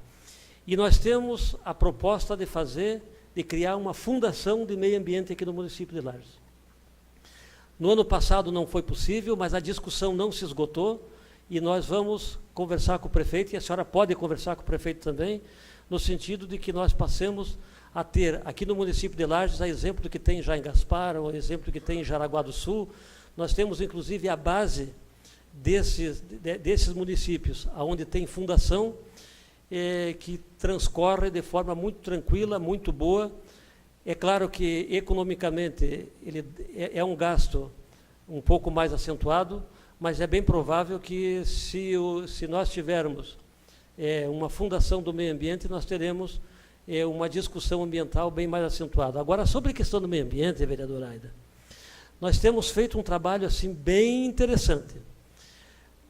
E nós temos a proposta de criar uma fundação de meio ambiente aqui no município de Lages. No ano passado não foi possível, mas a discussão não se esgotou, e nós vamos conversar com o prefeito, e a senhora pode conversar com o prefeito também, no sentido de que nós passemos a ter aqui no município de Lages, a exemplo do que tem já em Gaspar, ou exemplo do que tem em Jaraguá do Sul. Nós temos, inclusive, a base desses municípios, onde tem fundação, que transcorre de forma muito tranquila, muito boa. É claro que, economicamente, ele é um gasto um pouco mais acentuado, mas é bem provável que, se nós tivermos uma fundação do meio ambiente, nós teremos uma discussão ambiental bem mais acentuada. Agora, sobre a questão do meio ambiente, vereadora Aida, nós temos feito um trabalho assim bem interessante.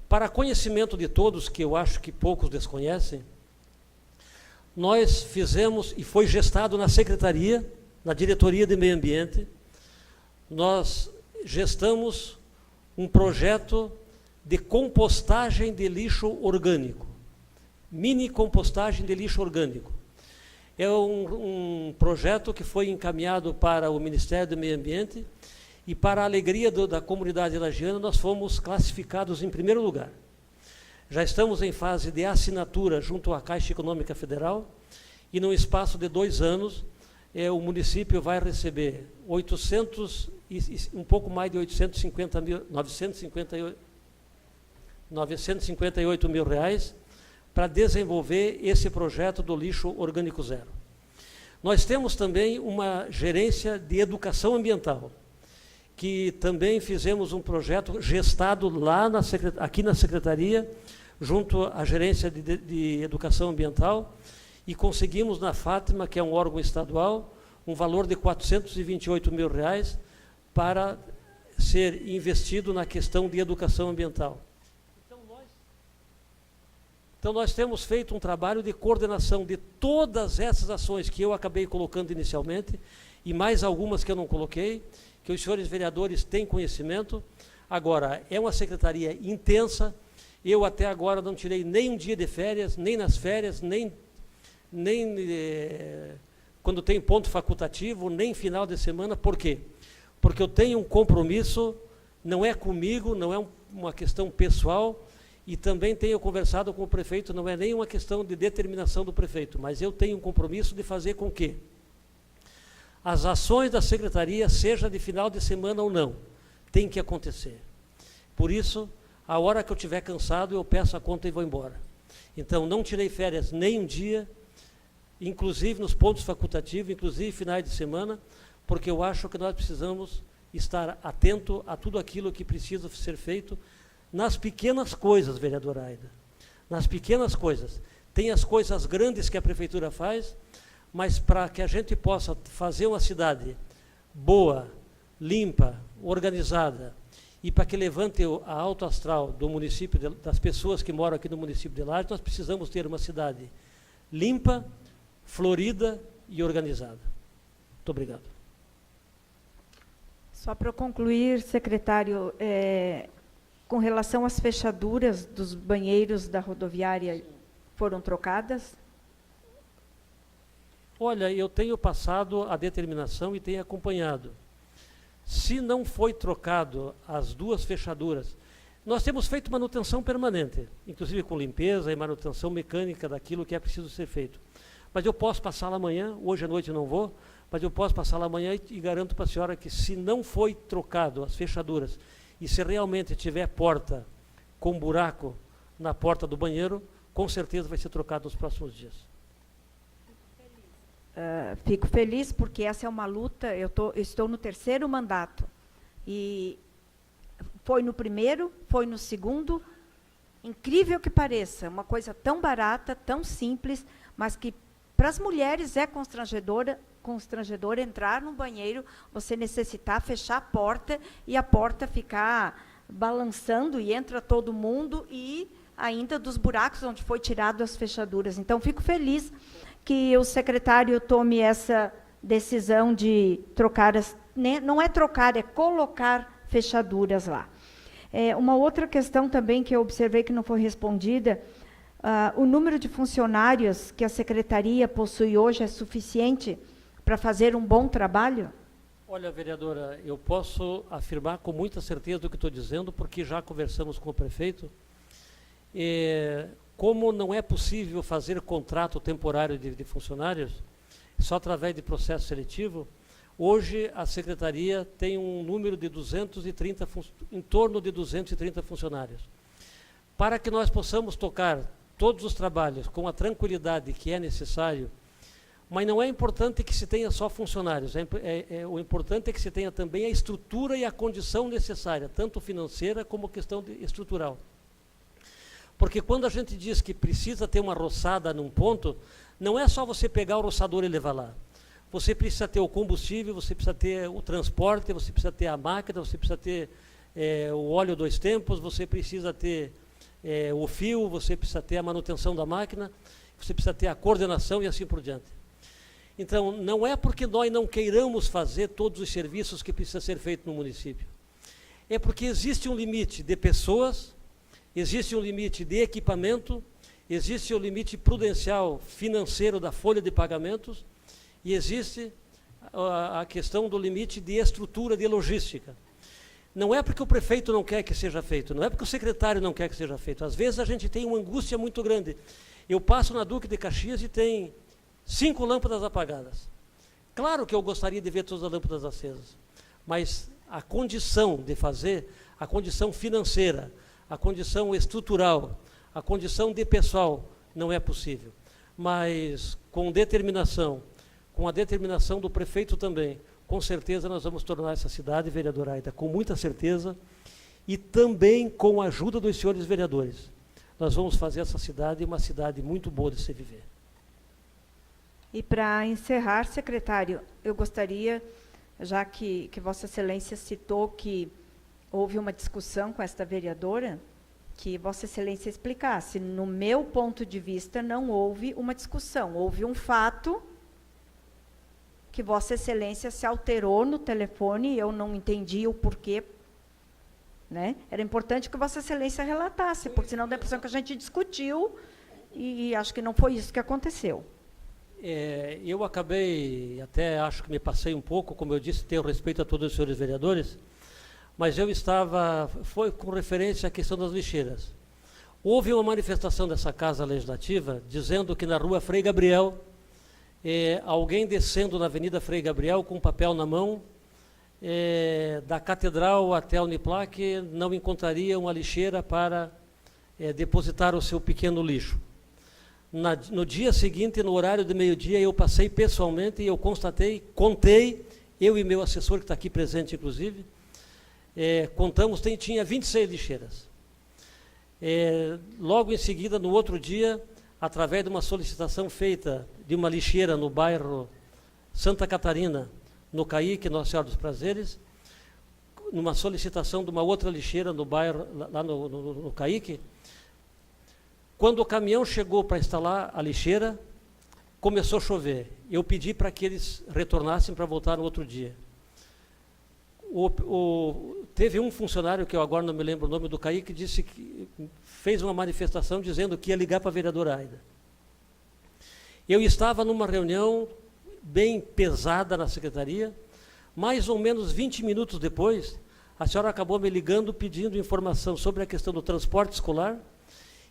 Para conhecimento de todos, que eu acho que poucos desconhecem, nós fizemos, e foi gestado na Secretaria, na Diretoria de Meio Ambiente, nós gestamos um projeto de compostagem de lixo orgânico, mini compostagem de lixo orgânico. É um projeto que foi encaminhado para o Ministério do Meio Ambiente e, para a alegria da comunidade lagiana, nós fomos classificados em primeiro lugar. Já estamos em fase de assinatura junto à Caixa Econômica Federal e, num espaço de 2 anos, o município vai receber um pouco mais de 958 mil reais para desenvolver esse projeto do lixo orgânico zero. Nós temos também uma gerência de educação ambiental, que também fizemos um projeto gestado lá aqui na Secretaria, junto à gerência de educação ambiental, e conseguimos na Fátima, que é um órgão estadual, um valor de 428 mil reais para ser investido na questão de educação ambiental. Então nós temos feito um trabalho de coordenação de todas essas ações que eu acabei colocando inicialmente, e mais algumas que eu não coloquei, que os senhores vereadores têm conhecimento. Agora, é uma secretaria intensa. Eu até agora não tirei nem um dia de férias, nem nas férias, nem quando tem ponto facultativo, nem final de semana. Por quê? Porque eu tenho um compromisso, não é comigo, não é uma questão pessoal, e também tenho conversado com o prefeito, não é nem uma questão de determinação do prefeito, mas eu tenho um compromisso de fazer com que as ações da secretaria, seja de final de semana ou não, tem que acontecer. Por isso, a hora que eu estiver cansado, eu peço a conta e vou embora. Então, não tirei férias nem um dia, inclusive nos pontos facultativos, inclusive finais de semana, porque eu acho que nós precisamos estar atento a tudo aquilo que precisa ser feito nas pequenas coisas, vereadora Aida. Nas pequenas coisas. Tem as coisas grandes que a prefeitura faz, mas para que a gente possa fazer uma cidade boa, limpa, organizada, e para que levante a alto astral do município, das pessoas que moram aqui no município de Lages, nós precisamos ter uma cidade limpa, florida e organizada. Muito obrigado. Só para concluir, secretário, com relação às fechaduras dos banheiros da rodoviária, foram trocadas? Olha, eu tenho passado a determinação e tenho acompanhado. Se não foi trocado as 2 fechaduras, nós temos feito manutenção permanente, inclusive com limpeza e manutenção mecânica daquilo que é preciso ser feito. Mas eu posso passar lá amanhã, hoje à noite eu não vou, mas eu posso passar lá amanhã e garanto para a senhora que, se não foi trocado as fechaduras, e se realmente tiver porta com buraco na porta do banheiro, com certeza vai ser trocado nos próximos dias. Fico feliz porque essa é uma luta, eu estou no 3º mandato, e foi no primeiro, foi no segundo, incrível que pareça, uma coisa tão barata, tão simples, mas que para as mulheres é constrangedor entrar no banheiro, você necessitar fechar a porta e a porta ficar balançando e entra todo mundo, e ainda dos buracos onde foi tirado as fechaduras. Então, fico feliz que o secretário tome essa decisão de trocar, não é trocar, é colocar fechaduras lá. Uma outra questão também que eu observei que não foi respondida, o número de funcionários que a secretaria possui hoje é suficiente para fazer um bom trabalho? Olha, vereadora, eu posso afirmar com muita certeza do que estou dizendo, porque já conversamos com o prefeito. Como não é possível fazer contrato temporário de funcionários, só através de processo seletivo, hoje a Secretaria tem um número de 230, em torno de 230 funcionários. Para que nós possamos tocar todos os trabalhos com a tranquilidade que é necessário, mas não é importante que se tenha só funcionários, o importante é que se tenha também a estrutura e a condição necessária, tanto financeira como questão estrutural. Porque quando a gente diz que precisa ter uma roçada num ponto, não é só você pegar o roçador e levar lá. Você precisa ter o combustível, você precisa ter o transporte, você precisa ter a máquina, você precisa ter o óleo 2 tempos, você precisa ter o fio, você precisa ter a manutenção da máquina, você precisa ter a coordenação e assim por diante. Então, não é porque nós não queiramos fazer todos os serviços que precisam ser feitos no município. É porque existe um limite de pessoas, existe um limite de equipamento, existe um limite prudencial financeiro da folha de pagamentos e existe a questão do limite de estrutura de logística. Não é porque o prefeito não quer que seja feito, não é porque o secretário não quer que seja feito. Às vezes a gente tem uma angústia muito grande. Eu passo na Duque de Caxias e tem 5 lâmpadas apagadas. Claro que eu gostaria de ver todas as lâmpadas acesas, mas a condição de fazer, a condição financeira, a condição estrutural, a condição de pessoal, não é possível. Mas com determinação, com a determinação do prefeito também, com certeza nós vamos tornar essa cidade, vereadora Aida, com muita certeza, e também com a ajuda dos senhores vereadores. Nós vamos fazer essa cidade uma cidade muito boa de se viver. E para encerrar, secretário, eu gostaria, já que Vossa Excelência citou que houve uma discussão com esta vereadora, que Vossa Excelência explicasse. No meu ponto de vista, não houve uma discussão, houve um fato que Vossa Excelência se alterou no telefone, eu não entendi o porquê, né? Era importante que Vossa Excelência relatasse, porque senão dá a impressão que a gente discutiu e acho que não foi isso que aconteceu. Eu acabei, até acho que me passei um pouco, como eu disse, tenho respeito a todos os senhores vereadores, mas eu foi com referência à questão das lixeiras. Houve uma manifestação dessa Casa Legislativa dizendo que na rua Frei Gabriel, alguém descendo na Avenida Frei Gabriel com um papel na mão, da Catedral até a Uniplac, não encontraria uma lixeira para depositar o seu pequeno lixo. No dia seguinte, no horário de meio-dia, eu passei pessoalmente e eu contei, eu e meu assessor, que está aqui presente, inclusive, contamos, tinha 26 lixeiras. Logo em seguida, no outro dia, através de uma solicitação feita de uma lixeira no bairro Santa Catarina, no Caique, Nossa Senhora dos Prazeres, numa solicitação de uma outra lixeira no bairro, lá no Caique, quando o caminhão chegou para instalar a lixeira, começou a chover. Eu pedi para que eles retornassem para voltar no outro dia. Teve um funcionário, que eu agora não me lembro o nome do Caique, que disse que fez uma manifestação dizendo que ia ligar para a vereadora Aida. Eu estava numa reunião bem pesada na secretaria, mais ou menos 20 minutos depois, a senhora acabou me ligando pedindo informação sobre a questão do transporte escolar,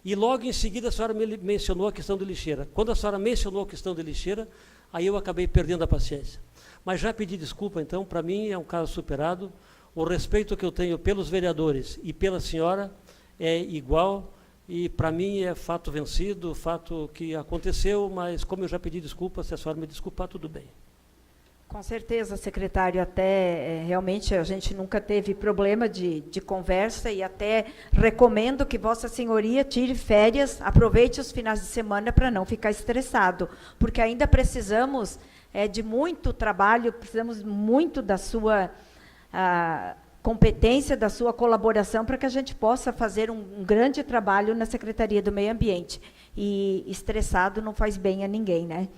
e logo em seguida a senhora me mencionou a questão de lixeira. Quando a senhora mencionou a questão de lixeira, aí eu acabei perdendo a paciência. Mas já pedi desculpa, então, para mim é um caso superado. O respeito que eu tenho pelos vereadores e pela senhora é igual, e para mim é fato vencido, fato que aconteceu, mas como eu já pedi desculpa, se a senhora me desculpar, tudo bem. Com certeza, secretário, até realmente a gente nunca teve problema de conversa e até recomendo que Vossa Senhoria tire férias, aproveite os finais de semana para não ficar estressado, porque ainda precisamos de muito trabalho, precisamos muito da sua competência, da sua colaboração para que a gente possa fazer um grande trabalho na Secretaria do Meio Ambiente. E estressado não faz bem a ninguém, né?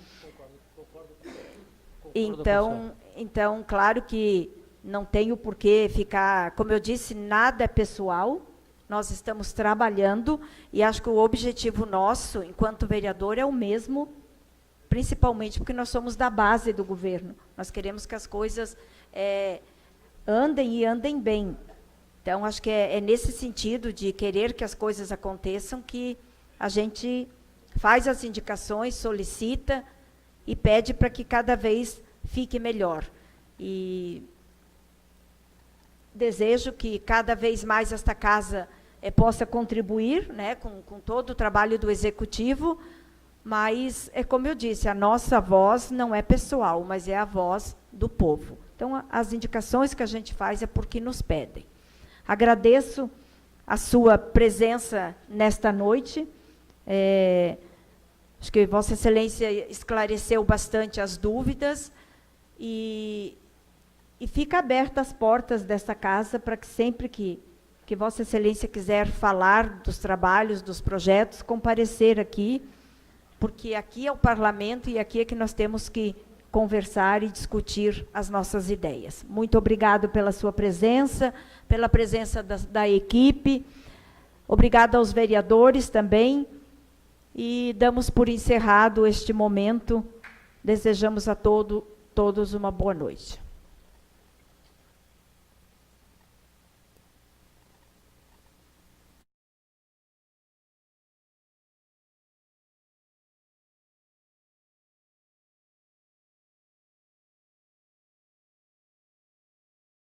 Então, claro que não tenho por que ficar, como eu disse, nada é pessoal, nós estamos trabalhando e acho que o objetivo nosso, enquanto vereador, é o mesmo, principalmente porque nós somos da base do governo. Nós queremos que as coisas andem e andem bem. Então, acho que é nesse sentido de querer que as coisas aconteçam que a gente faz as indicações, solicita e pede para que cada vez fique melhor. E desejo que cada vez mais esta casa possa contribuir, né, com todo o trabalho do Executivo, mas, é como eu disse, a nossa voz não é pessoal, mas é a voz do povo. Então, as indicações que a gente faz é porque nos pedem. Agradeço a sua presença nesta noite. Acho que Vossa Excelência esclareceu bastante as dúvidas e fica aberta as portas desta casa para que sempre que Vossa Excelência quiser falar dos trabalhos, dos projetos, comparecer aqui, porque aqui é o parlamento e aqui é que nós temos que conversar e discutir as nossas ideias. Muito obrigado pela sua presença, pela presença da equipe, obrigada aos vereadores também, e damos por encerrado este momento. Desejamos a todos uma boa noite.